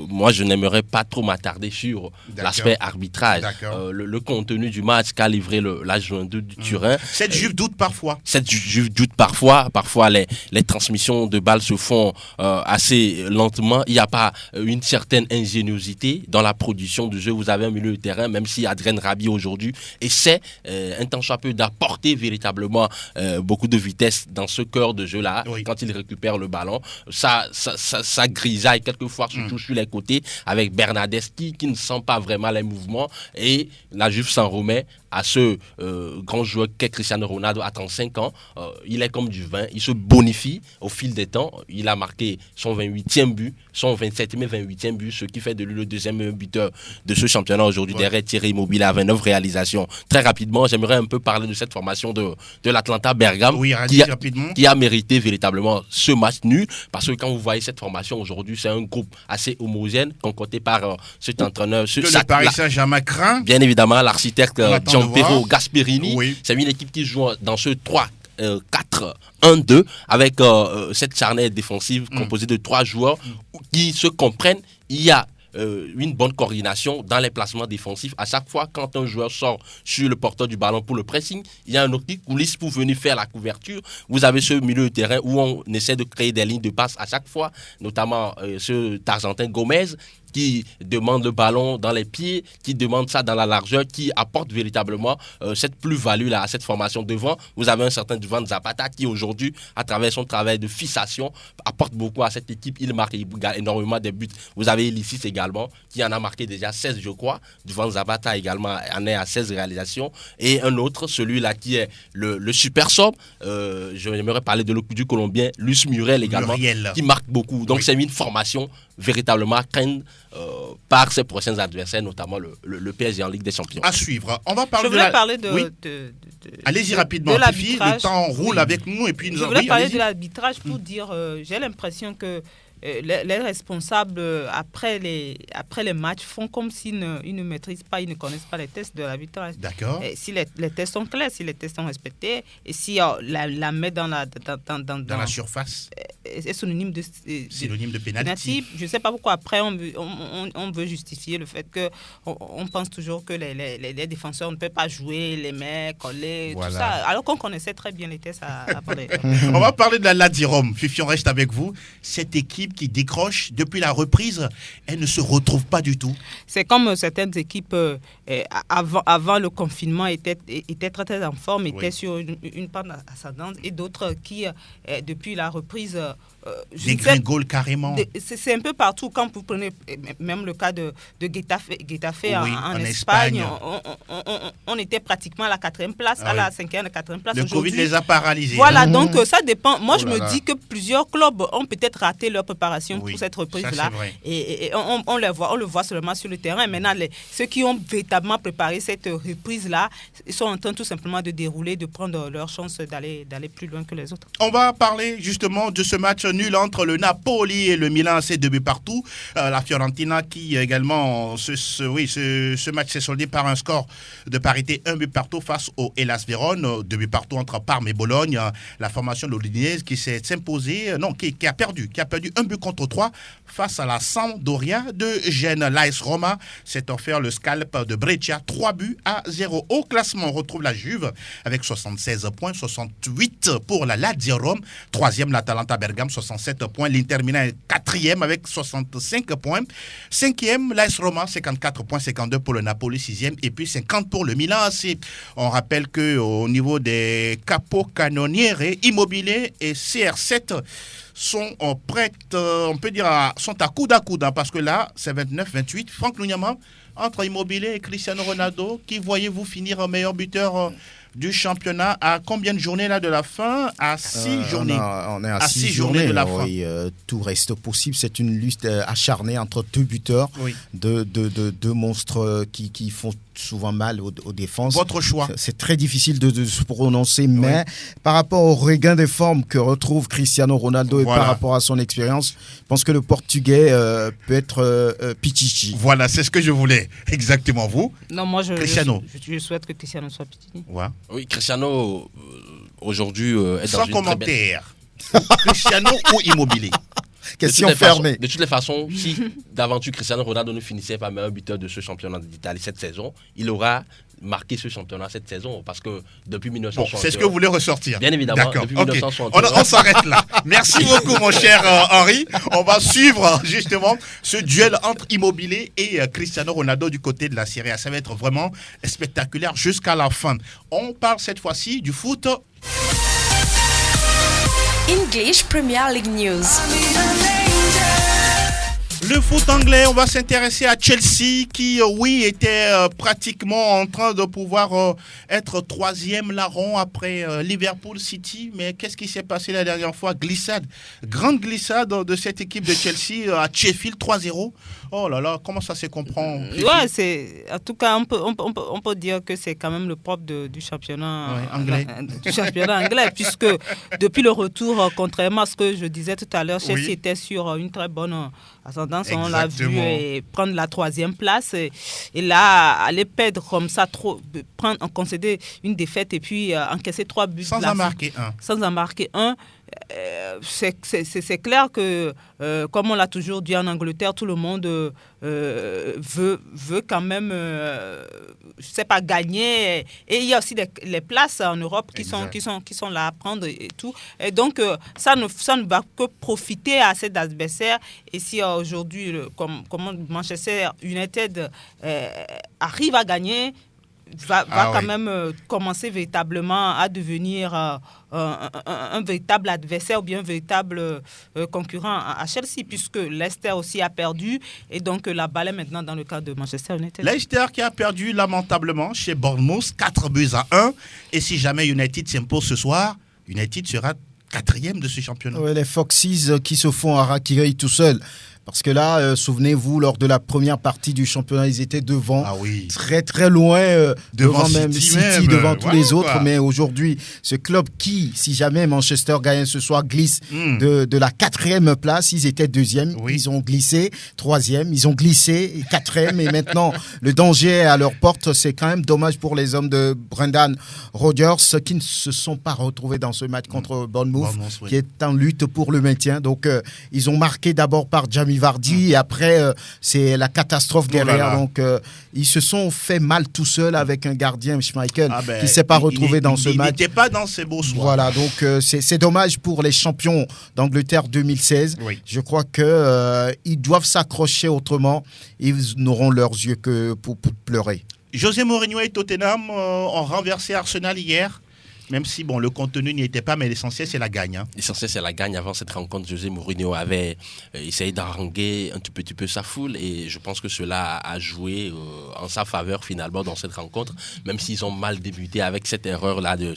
Moi, je n'aimerais pas trop m'attarder sur l'aspect arbitrage. Le contenu du match qu'a livré la Juventus de Turin.
Cette Juve doute parfois.
Parfois les transmissions de balles se font assez lentement. Il n'y a pas une certaine ingéniosité dans la production du jeu. Vous avez un milieu de terrain, même si Adrien Rabiot aujourd'hui essaie un tant soit peu d'apporter véritablement beaucoup de vitesse dans ce cœur de jeu-là. Quand il récupère le ballon, ça grisaille quelquefois, surtout sur les côtés, avec Bernardeschi qui ne sent pas vraiment les mouvements et la Juve s'en remet à ce grand joueur qu'est Cristiano Ronaldo à 35 ans. Il est comme du vin, il se bonifie au fil des temps. Il a marqué son 28e but, son 27e et 28e but, ce qui fait de lui le deuxième meilleur buteur de ce championnat aujourd'hui, derrière Thierry Immobile à 29 réalisations. Très rapidement, j'aimerais un peu parler de cette formation de l'Atalanta Bergame qui a mérité véritablement ce match nul, parce que quand vous voyez cette formation aujourd'hui, c'est un groupe assez homogène, concocté par cet entraîneur.
Le Paris Saint-Germain craint.
Bien évidemment, l'architecte Gianpiero Gasperini.
Oui.
C'est une équipe qui joue dans ce 3-4-1-2 avec cette charnière défensive composée de 3 joueurs qui se comprennent. Il y a une bonne coordination dans les placements défensifs. À chaque fois, quand un joueur sort sur le porteur du ballon pour le pressing, il y a un autre qui coulisse pour venir faire la couverture. Vous avez ce milieu de terrain où on essaie de créer des lignes de passe à chaque fois, notamment cet Argentin Gomez, qui demande le ballon dans les pieds, qui demande ça dans la largeur, qui apporte véritablement cette plus-value là à cette formation. Devant, vous avez un certain Duván Zapata qui aujourd'hui, à travers son travail de fixation, apporte beaucoup à cette équipe. Il marque énormément de buts. Vous avez Elissis également, qui en a marqué déjà 16, je crois. Duván Zapata également en est à 16 réalisations. Et un autre, celui-là qui est le super sub, j'aimerais parler du Colombien, Luis Muriel également, qui marque beaucoup. Donc c'est une formation véritablement à craindre par ses prochains adversaires, notamment le PSG en Ligue des Champions.
À suivre. On va parler
Allez-y rapidement,
Fifi, le temps roule avec nous. Et puis
je voulais parler de l'arbitrage pour dire, j'ai l'impression que les responsables, après les matchs, font comme s'ils ne maîtrisent pas, ils ne connaissent pas les tests de l'arbitrage.
D'accord.
Et si les tests sont clairs, si les tests sont respectés, et si la met dans la
surface
est synonyme de
pénalty.
Je ne sais pas pourquoi après on veut justifier le fait qu'on pense toujours que les défenseurs ne peuvent pas jouer, les mains, coller, tout ça, alors qu'on connaissait très bien les tests avant les...
On va parler de la Lazio Rome. Fifi, on reste avec vous. Cette équipe qui décroche depuis la reprise, elle ne se retrouve pas du tout.
C'est comme certaines équipes avant le confinement étaient très très en forme, étaient sur une pente ascendante, et d'autres qui depuis la reprise
dégringolent carrément.
C'est un peu partout. Quand vous prenez même le cas de Getafe en Espagne, on était pratiquement à la 4e place, à la 5e, 4e place.
Le Covid les a paralysés.
Voilà, donc ça dépend. Moi, je me dis que plusieurs clubs ont peut-être raté leur préparation pour cette reprise-là. Et on le voit seulement sur le terrain. Maintenant, ceux qui ont véritablement préparé cette reprise-là, ils sont en train tout simplement de dérouler, de prendre leur chance d'aller plus loin que les autres.
On va parler justement de ce match nul entre le Napoli et le Milan, c'est 2 buts partout. La Fiorentina qui également, ce match s'est soldé par un score de parité 1 but partout face au Hellas Vérone, 2 buts partout entre Parme et Bologne. La formation londonienne qui s'est imposée, qui a perdu 1 but contre 3 face à la Sampdoria de Gênes. L'AS Roma s'est offert le scalp de Brescia, 3-0. Au classement, on retrouve la Juve avec 76 points, 68 pour la Lazio Rome. 3e, l'Atalanta Bergame, 67 points. L'Inter Milan est 4e avec 65 points. 5e, l'AS Roma, 54 points, 52 pour le Napoli, 6e. Et puis 50 pour le Milan AC. On rappelle qu'au niveau des capocannonieri, Immobilier et CR7 sont prêtes, on peut dire, sont à coude parce que là, c'est 29-28. Franck Lugnaman, entre Immobilier et Cristiano Ronaldo, qui voyez-vous finir meilleur buteur du championnat à combien de journées là de la fin? À 6 journées.
On est à 6 journées de la fin. Tout reste possible. C'est une lutte acharnée entre 2 buteurs, deux monstres qui font souvent mal aux défenses.
Votre choix?
C'est très difficile de se prononcer, mais par rapport au regain de forme que retrouve Cristiano Ronaldo et par rapport à son expérience, je pense que le Portugais peut être Pichichi.
Voilà, c'est ce que je voulais. Exactement, vous?
Non, moi je souhaite que Cristiano soit Pichichi.
Ouais.
Oui, Cristiano aujourd'hui est
sans
dans une
commentaire. Cristiano ou Immobilier?
Question fermée.
De toutes les façons, si d'aventure Cristiano Ronaldo ne finissait pas meilleur buteur de ce championnat d'Italie cette saison, il aura marqué ce championnat cette saison, parce que depuis 1960...
c'est ce que vous voulez ressortir.
Bien évidemment.
D'accord.
Depuis 1960.
On s'arrête là. Merci beaucoup, mon cher Henri. On va suivre justement ce duel entre Immobilier et Cristiano Ronaldo du côté de la Serie A. Ça va être vraiment spectaculaire jusqu'à la fin. On parle cette fois-ci du foot.
English Premier League News.
Le foot anglais, on va s'intéresser à Chelsea qui, oui, était pratiquement en train de pouvoir être troisième larron après Liverpool City. Mais qu'est-ce qui s'est passé la dernière fois? Glissade, grande glissade de cette équipe de Chelsea à Sheffield 3-0. Oh là là, comment ça se comprend?
Ouais, c'est, en tout cas, on peut dire que c'est quand même le propre du championnat
anglais.
Du championnat anglais, puisque depuis le retour, contrairement à ce que je disais tout à l'heure, Chelsea était sur une très bonne ascendance. On l'a vu prendre la troisième place. Et là, aller perdre comme ça, concéder une défaite et puis encaisser 3 buts.
Sans en marquer un.
C'est clair que, comme on l'a toujours dit en Angleterre, tout le monde veut quand même, je sais pas, gagner. Et il y a aussi les places en Europe qui sont là à prendre et tout. Et donc, ça ne va que profiter à cet adversaire. Et si aujourd'hui, comme Manchester United arrive à gagner, va quand même commencer véritablement à devenir un véritable adversaire ou bien un véritable concurrent à Chelsea, puisque Leicester aussi a perdu et donc la balle est maintenant dans le cas de Manchester United.
Leicester qui a perdu lamentablement chez Bournemouth 4-1, et si jamais United s'impose ce soir, United sera 4e de ce championnat.
Ouais, les Foxes qui se font harakiri tout seuls. Parce que là, souvenez-vous, lors de la première partie du championnat, ils étaient devant, très très loin, devant même City, devant tous les autres. Mais aujourd'hui, ce club qui, si jamais Manchester gagne ce soir, glisse de la 4e place, ils étaient 2e, ils ont glissé 3e, ils ont glissé 4e, et maintenant le danger est à leur porte. C'est quand même dommage pour les hommes de Brendan Rodgers qui ne se sont pas retrouvés dans ce match contre Bournemouth, qui est en lutte pour le maintien. Donc, ils ont marqué d'abord par Jamie Vardy et après c'est la catastrophe derrière. Donc ils se sont fait mal tout seuls avec un gardien Schmeichel qui ne s'est pas retrouvé dans ce match.
Il n'était pas dans ses beaux soirs.
Voilà, donc c'est dommage pour les champions d'Angleterre 2016. Je crois qu'ils doivent s'accrocher autrement. Ils n'auront leurs yeux que pour pleurer.
José Mourinho et Tottenham ont renversé Arsenal hier. Même si le contenu n'y était pas, mais l'essentiel, c'est la gagne. Hein.
L'essentiel, c'est la gagne. Avant cette rencontre, José Mourinho avait essayé d'haranguer un tout petit peu sa foule et je pense que cela a joué en sa faveur finalement dans cette rencontre, même s'ils ont mal débuté avec cette erreur-là de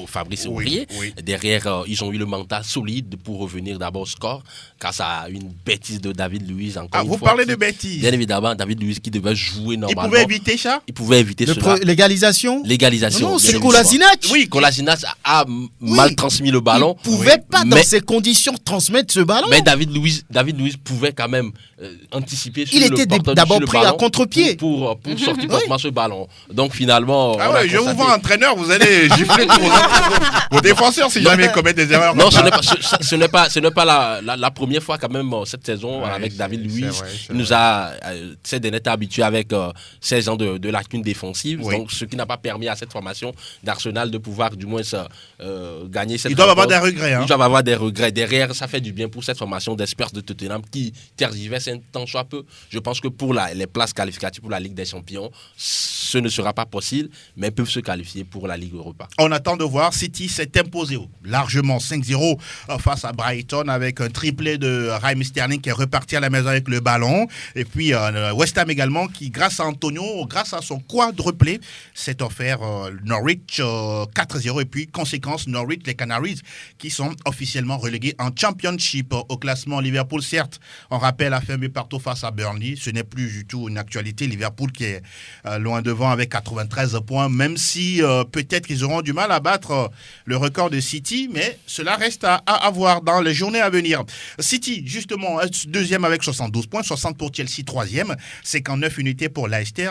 Fabrice Aurier. Derrière, ils ont eu le mental solide pour revenir d'abord au score grâce à une bêtise de David Luiz.
Vous parlez de bêtise?
Bien évidemment, David Luiz qui devait jouer normalement.
Il pouvait éviter ça?
Il pouvait éviter cela.
L'égalisation?
L'égalisation.
Non, c'est Kolasinac.
Oui, Kolasinac a mal transmis le ballon.
Il ne pouvait pas, dans ces conditions, transmettre ce ballon.
Mais David Luiz pouvait quand même anticiper sur le porteur.
Il était d'abord pris à contre-pied.
Pour sortir complètement ce ballon. Donc finalement...
je vous vois entraîneur, vous allez gifler vos défenseurs si jamais ils commettent des erreurs.
Non, ce n'est pas la première fois quand même cette saison avec David Luiz. Il nous a, ces derniers temps, habitués avec 16 ans de lacunes défensives. Donc ce qui n'a pas permis à cette formation d'Arsenal de pouvoir du moins gagner cette rencontre.
Ils doivent avoir des regrets.
Ils doivent avoir des regrets. Derrière, ça fait du bien pour cette formation d'Espers de Tottenham qui tergiverse un tant soit peu. Je pense que pour les places qualificatives pour la Ligue des Champions, ce ne sera pas possible, mais ils peuvent se qualifier pour la Ligue Europa.
On attend de voir. City s'est imposé largement 5-0 face à Brighton avec un triplé de Raheem Sterling qui est reparti à la maison avec le ballon. Et puis West Ham également qui, grâce à Antonio, grâce à son quadruplé, s'est offert Norwich 4-0. Et puis, conséquence, Norwich, les Canaries, qui sont officiellement relégués en Championship. Au classement, Liverpool, certes, on rappelle, a fait un but partout face à Burnley. Ce n'est plus du tout une actualité. Liverpool qui est loin devant avec 93 points, même si peut-être qu'ils auront du mal à battre le record de City, mais cela reste à voir dans les journées à venir. City, justement, deuxième avec 72 points, 60 pour Chelsea, troisième, 59 unités pour Leicester,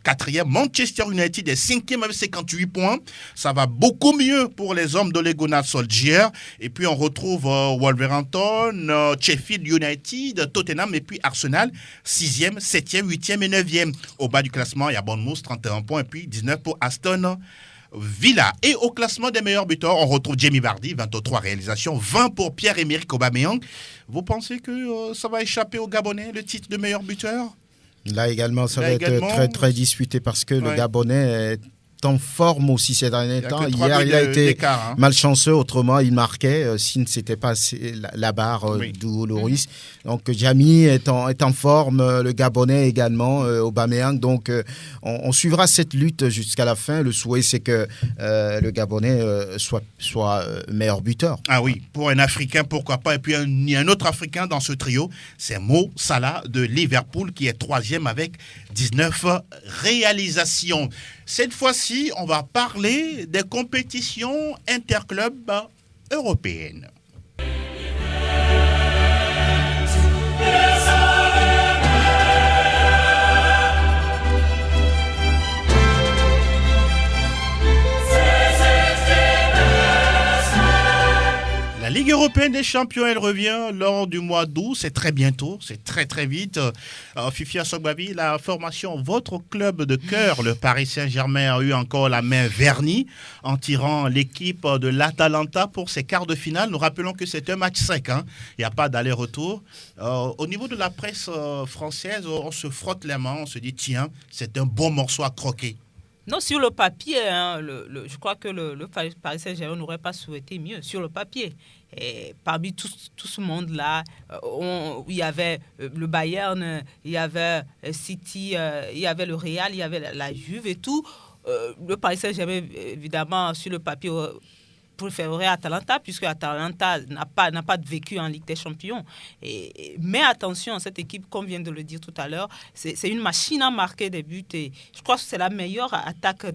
quatrième. Manchester United est cinquième avec 58 points. Ça va beaucoup mieux pour les hommes d'Ole Gunnar Solskjaer. Et puis on retrouve Wolverhampton, Sheffield United, Tottenham et puis Arsenal, 6e, 7e, 8e et 9e. Au bas du classement, il y a Bournemouth, 31 points et puis 19 pour Aston Villa. Et au classement des meilleurs buteurs, on retrouve Jamie Vardy, 23 réalisations, 20 pour Pierre-Emerick Aubameyang. Vous pensez que ça va échapper aux Gabonais, le titre de meilleur buteur?
Là également, ça va être très, très disputé parce que le Gabonais est en forme aussi ces derniers temps.
que 3
Hier,
buts
il a été
d'écart, hein.
malchanceux, autrement il marquait s'il ne s'était pas la barre
Oui.
du Loris. Donc Jamy est en forme, le Gabonais également, Aubameyang. Donc on suivra cette lutte jusqu'à la fin. Le souhait, c'est que le Gabonais soit meilleur buteur.
Ah oui, pour un Africain, pourquoi pas. Et puis il y a un autre Africain dans ce trio, c'est Mo Salah de Liverpool qui est 3e avec 19 réalisations. Cette fois-ci, on va parler des compétitions interclubs européennes. La Ligue européenne des champions, elle revient lors du mois d'août. C'est très bientôt, c'est très très vite. Fifi Assogbavi, la formation, votre club de cœur, le Paris Saint-Germain, a eu encore la main vernie en tirant l'équipe de l'Atalanta pour ses quarts de finale. Nous rappelons que c'est un match sec, hein. Il n'y a pas d'aller-retour. Au niveau de la presse française, on se frotte les mains, on se dit tiens, c'est un bon morceau à croquer.
Non, sur le papier, hein, je crois que le Paris Saint-Germain n'aurait pas souhaité mieux sur le papier. Et parmi tout ce monde-là, il y avait le Bayern, il y avait City, il y avait le Real, il y avait la Juve et tout. Le Paris Saint-Germain, évidemment, sur le papier, préférerait Atalanta, puisque Atalanta n'a pas de vécu en Ligue des Champions. Mais attention, cette équipe, comme vient de le dire tout à l'heure, c'est une machine à marquer des buts. Et je crois que c'est la meilleure attaque la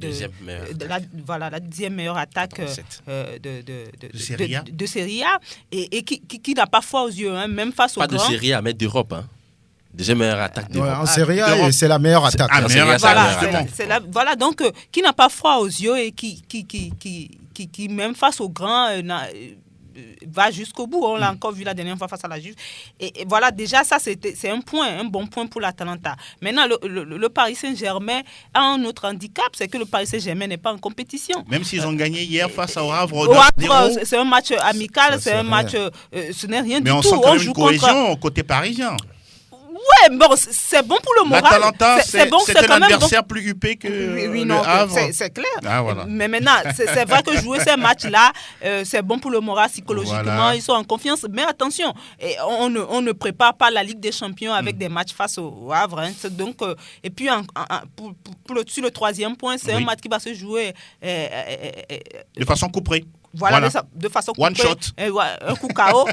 deuxième meilleure attaque de Serie A et qui n'a pas foi aux yeux, hein, même face aux grands.
Pas de Serie A, mais d'Europe, hein. Deuxième meilleure attaque d'Europe.
En Serie A, c'est la meilleure attaque.
Voilà, donc qui n'a pas froid aux yeux et qui même face aux grands va jusqu'au bout. On l'a encore vu la dernière fois face à la Juve. Et voilà, déjà ça c'est un bon point pour l'Atalanta. Maintenant, le Paris Saint-Germain a un autre handicap, c'est que le Paris Saint-Germain n'est pas en compétition.
Même s'ils ont gagné hier face au Havre.
Au Havre, c'est un match amical, c'est un match, ce n'est rien du tout.
Mais on sent quand même une cohésion côté parisien.
Ouais, bon, c'est bon pour le moral.
L'Atalanta, c'est un adversaire
bon.
plus huppé que
le Havre. C'est clair.
Ah, voilà.
Mais maintenant, c'est vrai que jouer ces matchs-là, c'est bon pour le moral psychologiquement. Voilà. Ils sont en confiance. Mais attention, on ne prépare pas la Ligue des Champions avec des matchs face au Havre. Hein. Donc, et puis, sur le troisième point, c'est un match qui va se jouer
de façon couperée.
Voilà. De façon
one shot.
Un coup KO.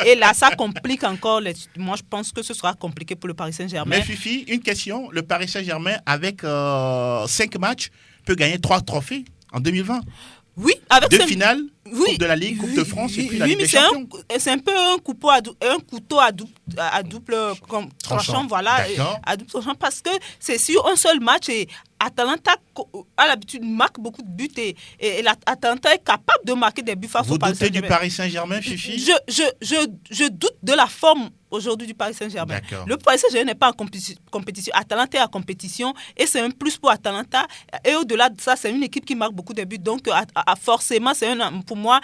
et là, ça complique encore. Moi, je pense que ce sera compliqué pour le Paris Saint-Germain.
Mais Fifi, une question. Le Paris Saint-Germain, avec 5 matchs, peut gagner 3 trophées en 2020.
Oui, avec
2 finales, Coupe de la Ligue, Coupe de France et puis la Ligue des Champions.
C'est un peu un couteau à double tranchant, voilà, à double tranchant, parce que c'est sur un seul match et Atalanta a l'habitude marque beaucoup de buts et l'Atalanta est capable de marquer des buts face au Paris Saint-Germain.
Vous doutez du Paris Saint-Germain, Fifi?
Je doute de la forme aujourd'hui du Paris Saint-Germain.
D'accord.
Le Paris Saint-Germain n'est pas en compétition. Atalanta est en compétition et c'est un plus pour Atalanta. Et au-delà de ça, c'est une équipe qui marque beaucoup de buts. Donc, forcément, pour moi,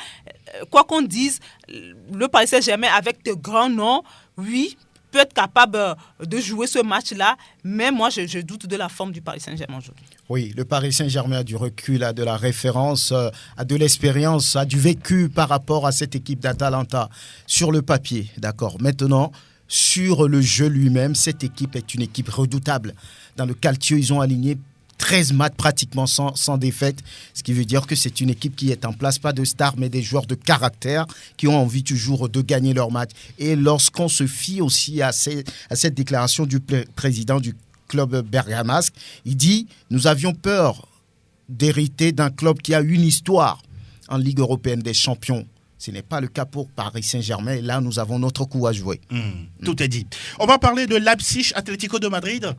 quoi qu'on dise, le Paris Saint-Germain, avec de grands noms, oui, peut être capable de jouer ce match-là, mais moi, je doute de la forme du Paris Saint-Germain aujourd'hui.
Oui, le Paris Saint-Germain a du recul, a de la référence, a de l'expérience, a du vécu par rapport à cette équipe d'Atalanta sur le papier, d'accord. Maintenant, sur le jeu lui-même, cette équipe est une équipe redoutable. Dans le Calcio, ils ont aligné 13 matchs pratiquement sans défaite, ce qui veut dire que c'est une équipe qui est en place, pas de stars, mais des joueurs de caractère qui ont envie toujours de gagner leur match. Et lorsqu'on se fie aussi à cette déclaration du président du club bergamasque, il dit « Nous avions peur d'hériter d'un club qui a une histoire en Ligue européenne des champions. » Ce n'est pas le cas pour Paris Saint-Germain. Et là, nous avons notre coup à jouer.
Tout est dit. On va parler de Leipzig Atlético de Madrid.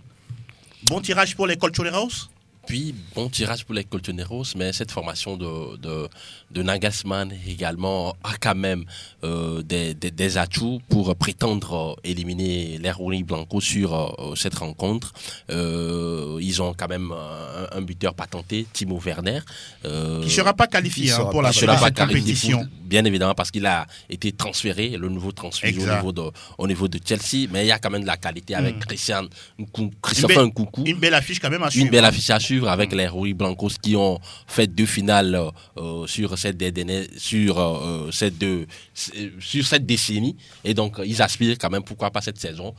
Bon tirage pour les Colchoneros.
Puis, bon tirage pour les Colchoneros, mais cette formation de Nagelsmann également a quand même des atouts pour prétendre éliminer les Rony Blanco sur cette rencontre. Ils ont quand même un buteur patenté, Timo Werner.
Qui ne sera pas qualifié pour la compétition.
Bien évidemment, parce qu'il a été transféré, le nouveau transfert au niveau de Chelsea. Mais il y a quand même de la qualité avec Christopher Nkunku.
Une belle affiche quand même à suivre.
Une belle affiche à suivre. suivre avec les Rui Blancos qui ont fait 2 finales sur cette décennie. Et donc, ils aspirent quand même, pourquoi pas cette saison,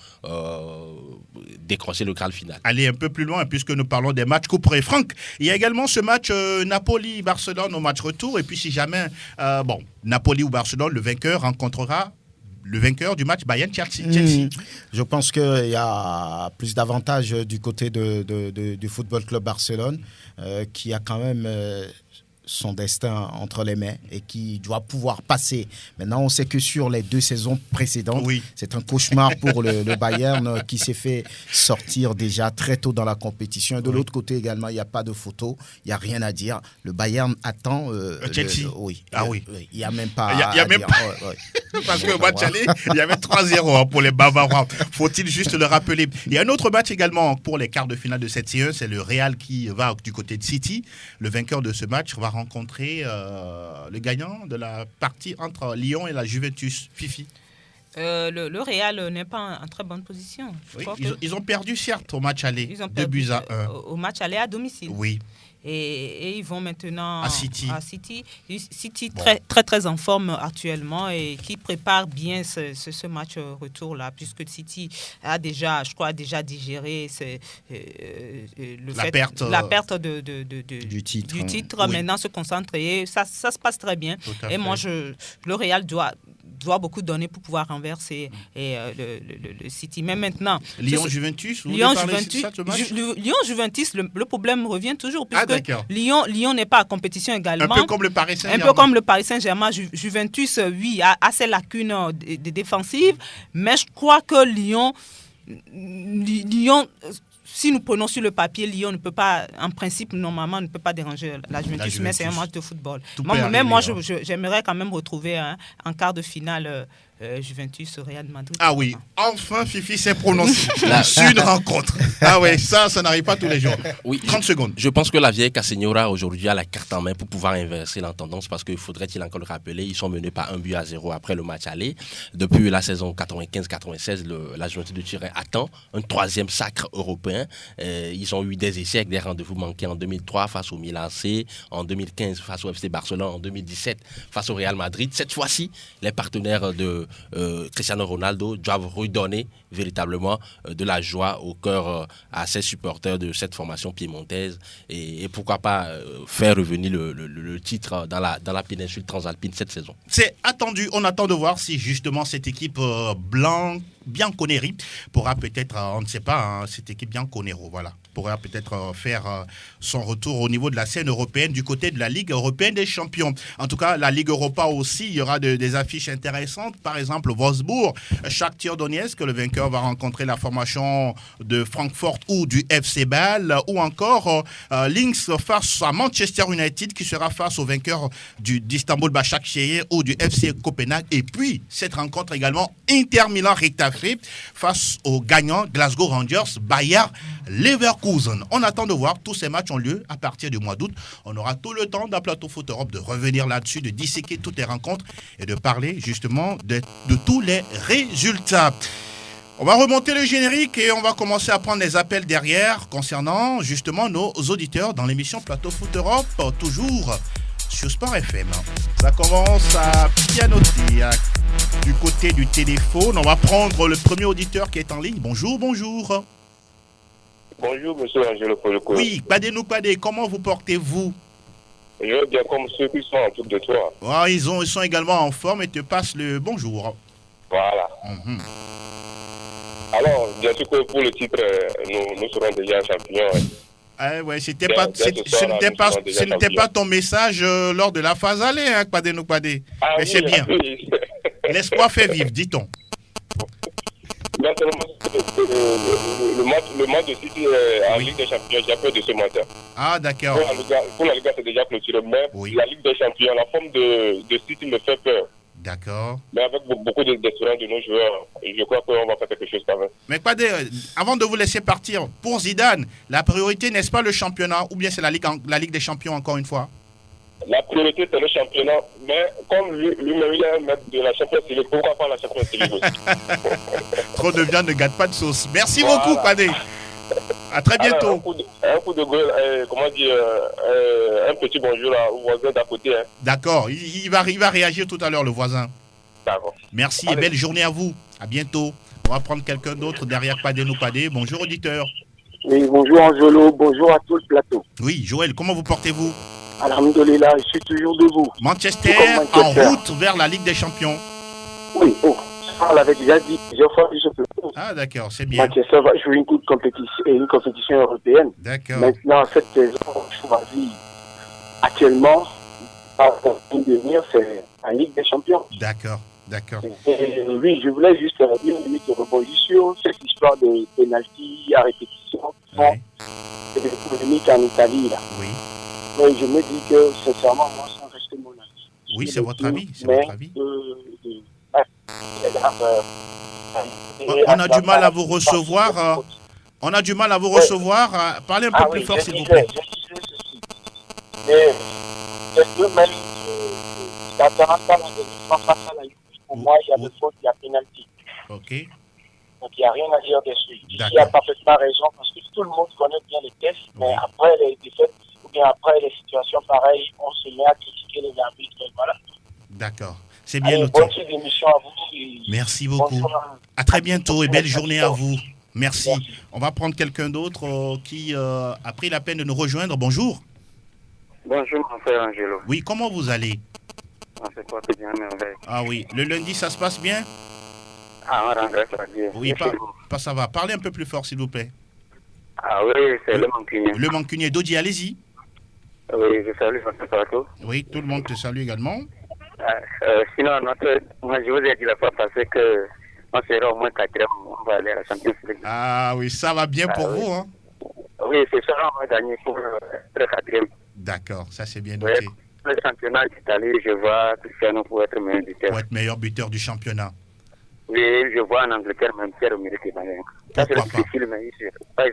décrocher le Graal final.
Aller un peu plus loin, puisque nous parlons des matchs couperés. Franck, il y a également ce match Napoli-Barcelone au match retour. Et puis, si jamais, Napoli ou Barcelone, le vainqueur rencontrera le vainqueur du match Bayern-Chelsea.
Je pense qu'il y a plus d'avantages du côté du Football Club Barcelone, qui a quand même son destin entre les mains et qui doit pouvoir passer. Maintenant, on sait que sur les 2 saisons précédentes, c'est un cauchemar pour le Bayern qui s'est fait sortir déjà très tôt dans la compétition. Et de l'autre côté également, il n'y a pas de photo, il n'y a rien à dire. Le Bayern attend
Chelsea.
Il n'y a même pas
Parce que au match aller, il y avait 3-0 pour les Bavarois. Faut-il juste le rappeler. Il y a un autre match également pour les quarts de finale de cette série. C'est le Real qui va du côté de City. Le vainqueur de ce match va rencontrer le gagnant de la partie entre Lyon et la Juventus. Fifi.
Le Real n'est pas en très bonne position.
Ils ont perdu certes au match aller.
Ils ont perdu
2-1.
Au match aller à domicile.
Oui.
Et ils vont maintenant
à City.
City très, très, très en forme actuellement et qui prépare bien ce match retour-là, puisque City a déjà digéré la perte du titre.
Oui.
Maintenant, se concentrer. Ça se passe très bien. Et moi, le Real doit beaucoup donner pour pouvoir renverser le City. Mais maintenant...
Lyon-Juventus,
Lyon-Juventus, le problème revient toujours, puisque Lyon n'est pas en compétition également.
Un peu comme le Paris Saint-Germain.
Juventus, oui, a ses lacunes défensives, mais je crois que Lyon, si nous prenons sur le papier, Lyon ne peut pas, en principe, normalement, ne peut pas déranger la Juventus, mais c'est un match de football. Moi, j'aimerais quand même retrouver en quart de finale Juventus au Real Madrid.
Ah oui, enfin Fifi s'est prononcé sur une rencontre. Ah oui, ça n'arrive pas tous les jours.
Oui,
30 secondes.
Je pense que la vieille Caseñora aujourd'hui a la carte en main pour pouvoir inverser la tendance, parce qu'il faudrait-il encore le rappeler, ils sont menés par 1-0 après le match aller. Depuis la saison 95-96, la Juventus de Turin attend un 3e sacre européen. Ils ont eu des essais avec des rendez-vous manqués en 2003 face au Milan AC, en 2015 face au FC Barcelone, en 2017 face au Real Madrid. Cette fois-ci, les partenaires de Cristiano Ronaldo doivent redonner véritablement de la joie au cœur à ses supporters de cette formation piémontaise et pourquoi pas faire revenir le titre dans la péninsule transalpine cette saison.
C'est attendu, on attend de voir si justement cette équipe Bianconeri pourra peut-être, on ne sait pas, cette équipe Bianconero, pourra peut-être faire son retour au niveau de la scène européenne du côté de la Ligue européenne des champions. En tout cas, la Ligue Europa aussi, il y aura des affiches intéressantes. Par exemple, Wolfsburg, Shakhtar Donetsk, le vainqueur va rencontrer la formation de Francfort ou du FC Bâle, ou encore Linz face à Manchester United qui sera face au vainqueur d'Istanbul Başakşehir ou du FC Copenhague. Et puis, cette rencontre également, Inter Milan-Retafe face au gagnant Glasgow Rangers, Bayer Leverkusen. On attend de voir, tous ces matchs ont lieu à partir du mois d'août. On aura tout le temps dans Plateau Foot Europe de revenir là-dessus, de disséquer toutes les rencontres et de parler justement de tous les résultats. On va remonter le générique et on va commencer à prendre les appels derrière concernant justement nos auditeurs dans l'émission Plateau Foot Europe, toujours sur Sport FM. Ça commence à pianoter du côté du téléphone. On va prendre le premier auditeur qui est en ligne. Bonjour.
Bonjour, monsieur Angelo Poloko.
Oui, Padé-nous, comment vous portez-vous?
Je veux bien comme ceux qui sont en tout de toi.
Ils sont également en forme et te passent le bonjour.
Voilà. Alors, bien sûr que pour le titre, nous serons déjà champions.
Ce n'était pas ton message lors de la phase aller, Padé-nous. Mais c'est bien.
Oui.
L'espoir fait vivre, dit-on.
Le match de City en Ligue des Champions, j'ai peur de ce matin.
Ah, d'accord.
Pour la Ligue, c'est déjà clôturé. Mais la Ligue des Champions, la forme de City me fait peur.
D'accord.
Mais avec beaucoup d'espérance de nos joueurs, je crois qu'on va faire quelque chose quand même.
Mais Padé, avant de vous laisser partir, pour Zidane, la priorité, n'est-ce pas le championnat ou bien c'est la Ligue des Champions encore une fois?
La priorité, c'est le championnat. Mais comme lui-même est un maître de la Champions League, pourquoi pas la Champions League aussi?
Trop de viande ne gâte pas de sauce. Merci beaucoup, Padé. À très
Alors,
bientôt.
un coup de gueule, comment dire, un petit bonjour là, au voisin d'à côté. Hein.
D'accord, il va réagir tout à l'heure, le voisin.
D'accord.
Merci et belle journée à vous. À bientôt. On va prendre quelqu'un d'autre derrière Padé nous Padé. Bonjour auditeur.
Oui, bonjour Angelo, bonjour à tout le plateau.
Oui, Joël, comment vous portez-vous?
Alhamdulillah, je suis toujours debout.
Manchester
Tout comme Manchester.
en route vers la Ligue des Champions.
Oui, ça on l'avait déjà dit plusieurs fois.
Ah d'accord, c'est bien.
Manchester va jouer une compétition européenne.
D'accord.
Maintenant, cette saison, on choisit actuellement, pour devenir, c'est la Ligue des Champions.
D'accord, d'accord.
Et oui, je voulais juste dire une minute de rebondir sur cette histoire de pénalty à répétition.
Oui.
C'est des polémiques en Italie, là.
Oui,
Mais je me dis que, sincèrement, moi, ça reste mon avis.
oui, c'est votre avis. C'est
Mais,
votre avis.
On
On a du mal à vous recevoir. On a du mal à vous recevoir. Parlez un peu plus fort, s'il vous plaît.
Mais même s'attendant à la décision face à la Juve, pour moi, il y a des fautes, il y a pénalty.
Ok,
Donc il n'y a rien à dire dessus. Il
D'accord.
a parfaitement raison parce que tout le monde connaît bien les tests, mais après les défaites ou bien après les situations pareilles, on se met à critiquer les arbitres. Voilà.
d'accord. C'est bien
Allez,
noté.
bonne suite d'émission à vous. Et
Merci beaucoup.
bonsoir.
À très bientôt et belle journée à vous. Merci. On va prendre quelqu'un d'autre qui a pris la peine de nous rejoindre. Bonjour.
Bonjour, mon frère Angelo.
Oui, comment vous allez?
C'est toi qui viens merveille.
Ah oui, le lundi, ça se passe bien?
Ah, on rend grâce à Dieu.
Oui,
Et chez vous?
pas ça va. Parlez un peu plus fort, s'il vous plaît.
Ah oui, c'est le mancunien.
Le mancunier Dodi, allez-y.
Oui, je salue votre plateau.
Oui, tout le monde te salue également.
Sinon, moi, je vous ai dit la fois passée que on sera au moins quatrième, on va aller à la Champions League.
Ah oui, ça va bien pour vous, hein?
Oui, c'est ça, on va gagner pour être quatrième.
D'accord, ça c'est bien
Oui,
noté.
le championnat d'Italie, je vois Cristiano pour être meilleur buteur.
Pour être meilleur buteur du championnat.
Oui, je vois en Angleterre même Pierre-Emerick Aubameyang. Ça c'est difficile, mais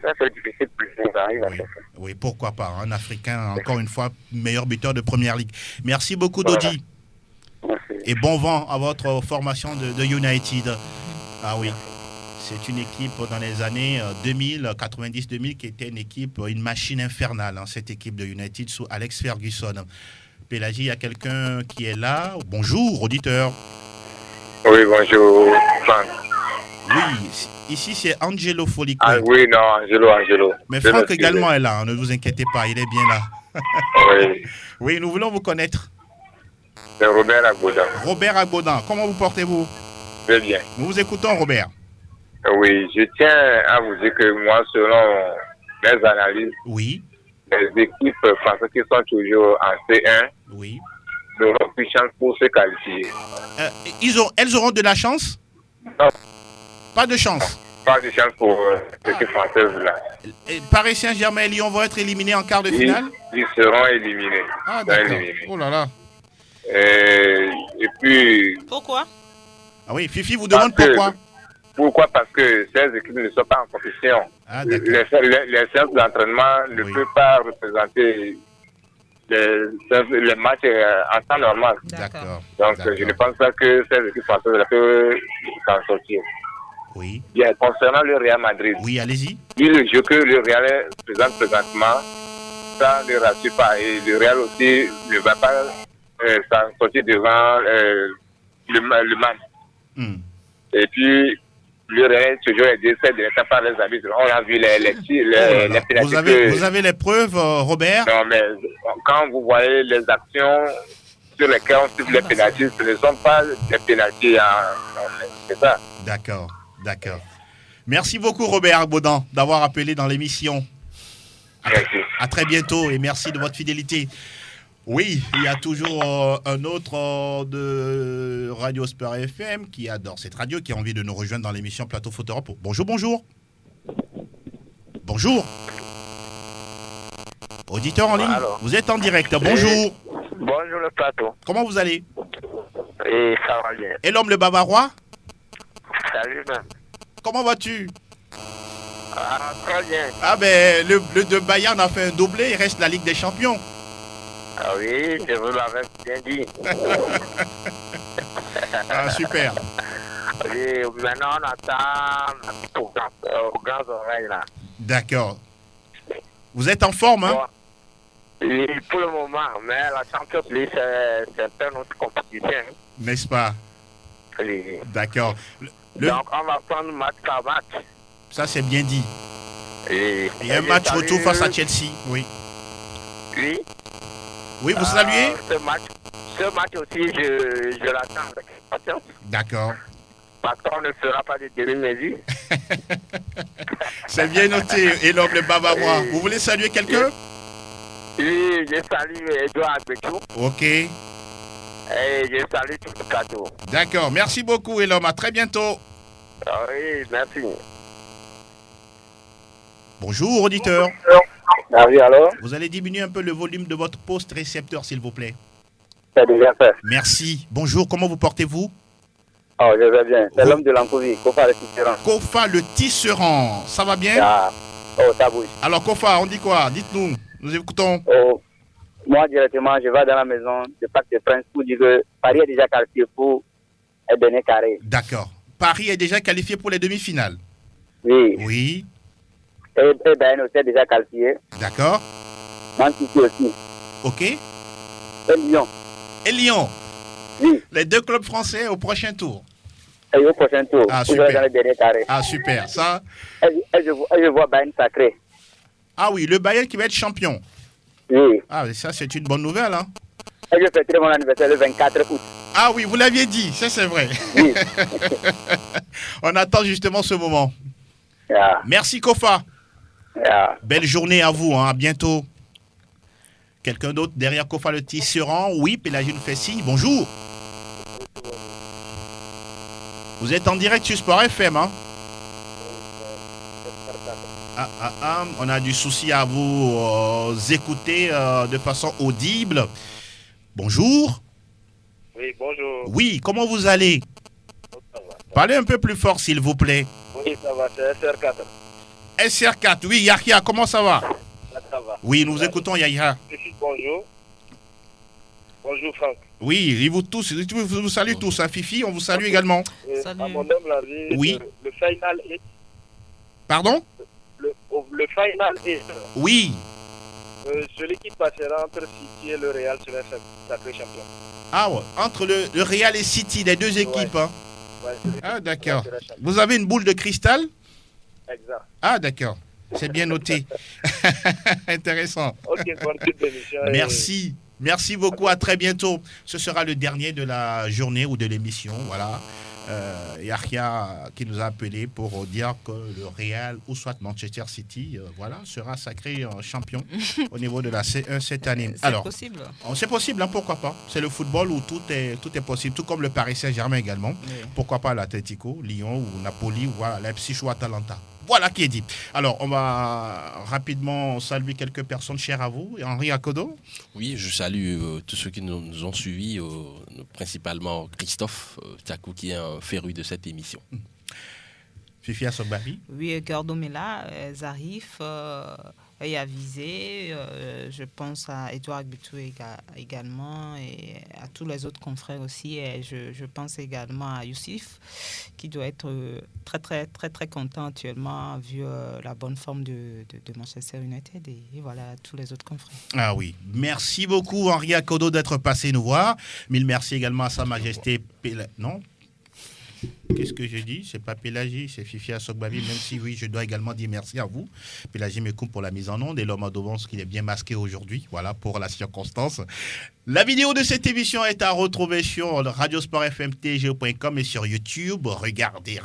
ça c'est difficile pour les arrive à faire.
Oui, pourquoi pas. Un Africain, encore une fois, meilleur buteur de première ligue. Merci beaucoup, Dodi.
Merci.
Et bon vent à votre formation de United. Ah oui. C'est une équipe dans les années 2000, 90-2000 qui était une équipe, une machine infernale, hein, cette équipe de United sous Alex Ferguson. Pélagie, il y a quelqu'un qui est là. Bonjour, auditeur.
Oui, bonjour, Franck.
Oui, ici c'est Angelo Folico.
Ah oui, non, Angelo.
Mais Franck également est là, hein, ne vous inquiétez pas, il est bien là.
Oui.
Oui, nous voulons vous connaître.
C'est Robert Agbodan.
Robert Agbodan, comment vous portez-vous?
Très bien.
Nous vous écoutons, Robert.
Oui, je tiens à vous dire que moi, selon mes analyses,
oui,
les équipes françaises qui sont toujours en C1
oui,
n'auront plus chance pour se qualifier.
Elles auront de la chance?
Non.
Pas de chance?
Pas de chance pour l'équipe française là.
Et Paris Saint-Germain et Lyon vont être éliminés en quart de finale?
Ils seront éliminés.
Ah d'accord. Oh là là.
Et puis...
Pourquoi?
Ah oui, Fifi vous demande pourquoi?
Pourquoi? Parce que ces équipes ne sont pas en compétition.
Ah,
les séances d'entraînement ne peuvent pas représenter les matchs en temps normal.
D'accord.
Donc je ne pense pas que ces équipes françaises peuvent s'en sortir.
Oui.
Bien, concernant le Real Madrid.
Oui, allez-y.
Lui, le jeu que le Real présente présentement, ça ne rassure pas. Et le Real aussi ne va pas s'en sortir devant le Man. Et puis, le Real toujours est décès de l'état par les arbitres. On a vu les pénalités.
Vous avez les preuves, Robert?
Non, mais quand vous voyez les actions sur lesquelles on suit les pénalités, ce ne sont pas des pénalités. C'est ça.
D'accord. D'accord. Merci beaucoup, Robert Agbodan, d'avoir appelé dans l'émission. À très bientôt et merci de votre fidélité. Oui, il y a toujours un autre de Radio Sport FM qui adore cette radio, qui a envie de nous rejoindre dans l'émission Plateau Foot Europe. Bonjour, bonjour. Bonjour. Auditeur en ligne, vous êtes en direct. Bonjour.
Bonjour le plateau.
Comment vous allez?
Et ça va bien.
Et l'homme le Bavarois?
Salut, man.
Comment vas-tu?
Ah, très bien.
Ah ben, le de Bayern a fait un doublé, il reste la Ligue des Champions.
Ah oui, je vous l'avais bien dit.
Ah, super.
Oui, maintenant on attend aux grandes oreilles là.
D'accord. Vous êtes en forme, hein?
Oui, pour le moment, mais la Champions League, c'est un peu notre compétition.
N'est-ce pas?
Oui.
D'accord.
Donc, on va prendre match par match.
Ça, c'est bien dit.
Oui.
Et un match retour face à Chelsea, oui.
Oui.
Oui, vous saluez?
Ce match aussi, je l'attends avec patience.
D'accord.
Parce qu'on ne fera pas de demi-mesure.
C'est bien noté. Et l'homme le Bavarois. Vous voulez saluer quelqu'un?
Oui, je salue Edouard Béchou.
Ok.
Et je salue tout le cadeau.
D'accord. Merci beaucoup, Elom. À très bientôt.
Oui, merci.
Bonjour, auditeur.
Ah oui, alors?
Vous allez diminuer un peu le volume de votre poste récepteur, s'il vous plaît.
C'est déjà fait.
Merci. Bonjour, comment vous portez-vous?
Oh, je vais bien. C'est l'homme de l'Ancovie, Kofa le Tisserand.
Kofa le Tisserand. Ça va bien?
Ah. Oh, ça bouge.
Alors, Kofa, on dit quoi? Dites-nous. Nous écoutons.
Oh, moi, directement, je vais dans la maison de Parc des Princes pour dire que Paris est déjà qualifié pour le dernier carré.
D'accord. Paris est déjà qualifié pour les demi-finales?
Oui.
Oui.
Et Bayern aussi est déjà qualifié.
D'accord.
Man City aussi.
Ok.
Et Lyon.
Et Lyon?
Oui.
Les deux clubs français au prochain tour?
Et au prochain tour.
Ah, super.
Dans le dernier carré.
Ah, super. Ça.
Et je vois Bayern sacré.
Ah oui, le Bayern qui va être champion.
Oui.
Ah, ça, c'est une bonne nouvelle, hein?
Et je fêterai mon anniversaire le 24 août.
Ah oui, vous l'aviez dit, ça c'est vrai.
Oui.
On attend justement ce moment.
Yeah.
Merci, Kofa.
Yeah.
Belle journée à vous, hein. À bientôt. Quelqu'un d'autre derrière Kofa le Tisserand? Oui, Pélagine Fessi, bonjour. Vous êtes en direct sur Sport FM, hein? On a du souci à vous écouter de façon audible. Bonjour.
Oui, bonjour.
Oui, comment vous allez? Parlez un peu plus fort, s'il vous plaît.
Oui, ça va, c'est SR4.
SR4, oui, Yahya, comment ça va?
Ça va.
Oui, nous écoutons Yahya.
Bonjour. Bonjour, Franck.
Oui, et vous tous, vous salue tous, hein, Fifi, on vous salue également.
Salut. À mon homme, la vie,
oui.
Le final est...
Pardon?
Le final est...
Oui.
Celui qui passera entre City et le Real sera sacré champion.
Ah ouais, entre le Real et City, les deux équipes.
Ouais.
Hein.
Ouais,
ah d'accord. Vous avez une boule de cristal?
Exact.
Ah d'accord, c'est bien noté. Intéressant.
Ok, bonne petite émission.
Merci. Merci beaucoup, à très bientôt. Ce sera le dernier de la journée ou de l'émission. Voilà. Yahya qui nous a appelé pour dire que le Real ou soit Manchester City voilà, sera sacré champion au niveau de la C1 cette année.
C'est possible.
C'est possible, hein, pourquoi pas. C'est le football où tout est possible, tout comme le Paris Saint-Germain également. Oui. Pourquoi pas l'Atlético, Lyon ou Napoli, ou voilà, Leipzig ou Atalanta. Voilà qui est dit. Alors, on va rapidement saluer quelques personnes chères à vous. Henri Akodo.
Oui, je salue tous ceux qui nous ont suivis, principalement Christophe Tchakou, qui est un féru de cette émission.
Fifi Asogbavi.
Oui, Gardomela, Zarif, Avisé, je pense à Edouard Bitou également et à tous les autres confrères aussi. Et je pense également à Youssif qui doit être très content actuellement vu la bonne forme de Manchester United et voilà tous les autres confrères.
Ah oui, merci beaucoup Henri Akodo d'être passé nous voir. Mille merci également à Sa Majesté non. Qu'est-ce que je dis? C'est pas Pélagie, c'est Fifi Asogbavi, même si oui, je dois également dire merci à vous. Pélagie Mekoum pour la mise en onde et l'homme à Dovance qui est bien masqué aujourd'hui, voilà, pour la circonstance. La vidéo de cette émission est à retrouver sur radiosportfmtg.com et sur YouTube. Regardez,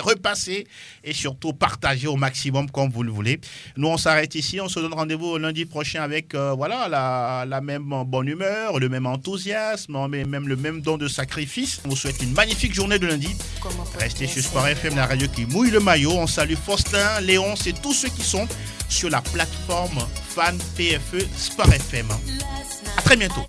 repassez et surtout partagez au maximum comme vous le voulez. Nous, on s'arrête ici, on se donne rendez-vous lundi prochain avec voilà, la même bonne humeur, le même enthousiasme, mais même le même don de sacrifice. On vous souhaite une magnifique journée de lundi. Restez sur Sport FM, la radio qui mouille le maillot. On salue Faustin, Léon, c'est tous ceux qui sont sur la plateforme Fan PFE Sport FM. À très bientôt.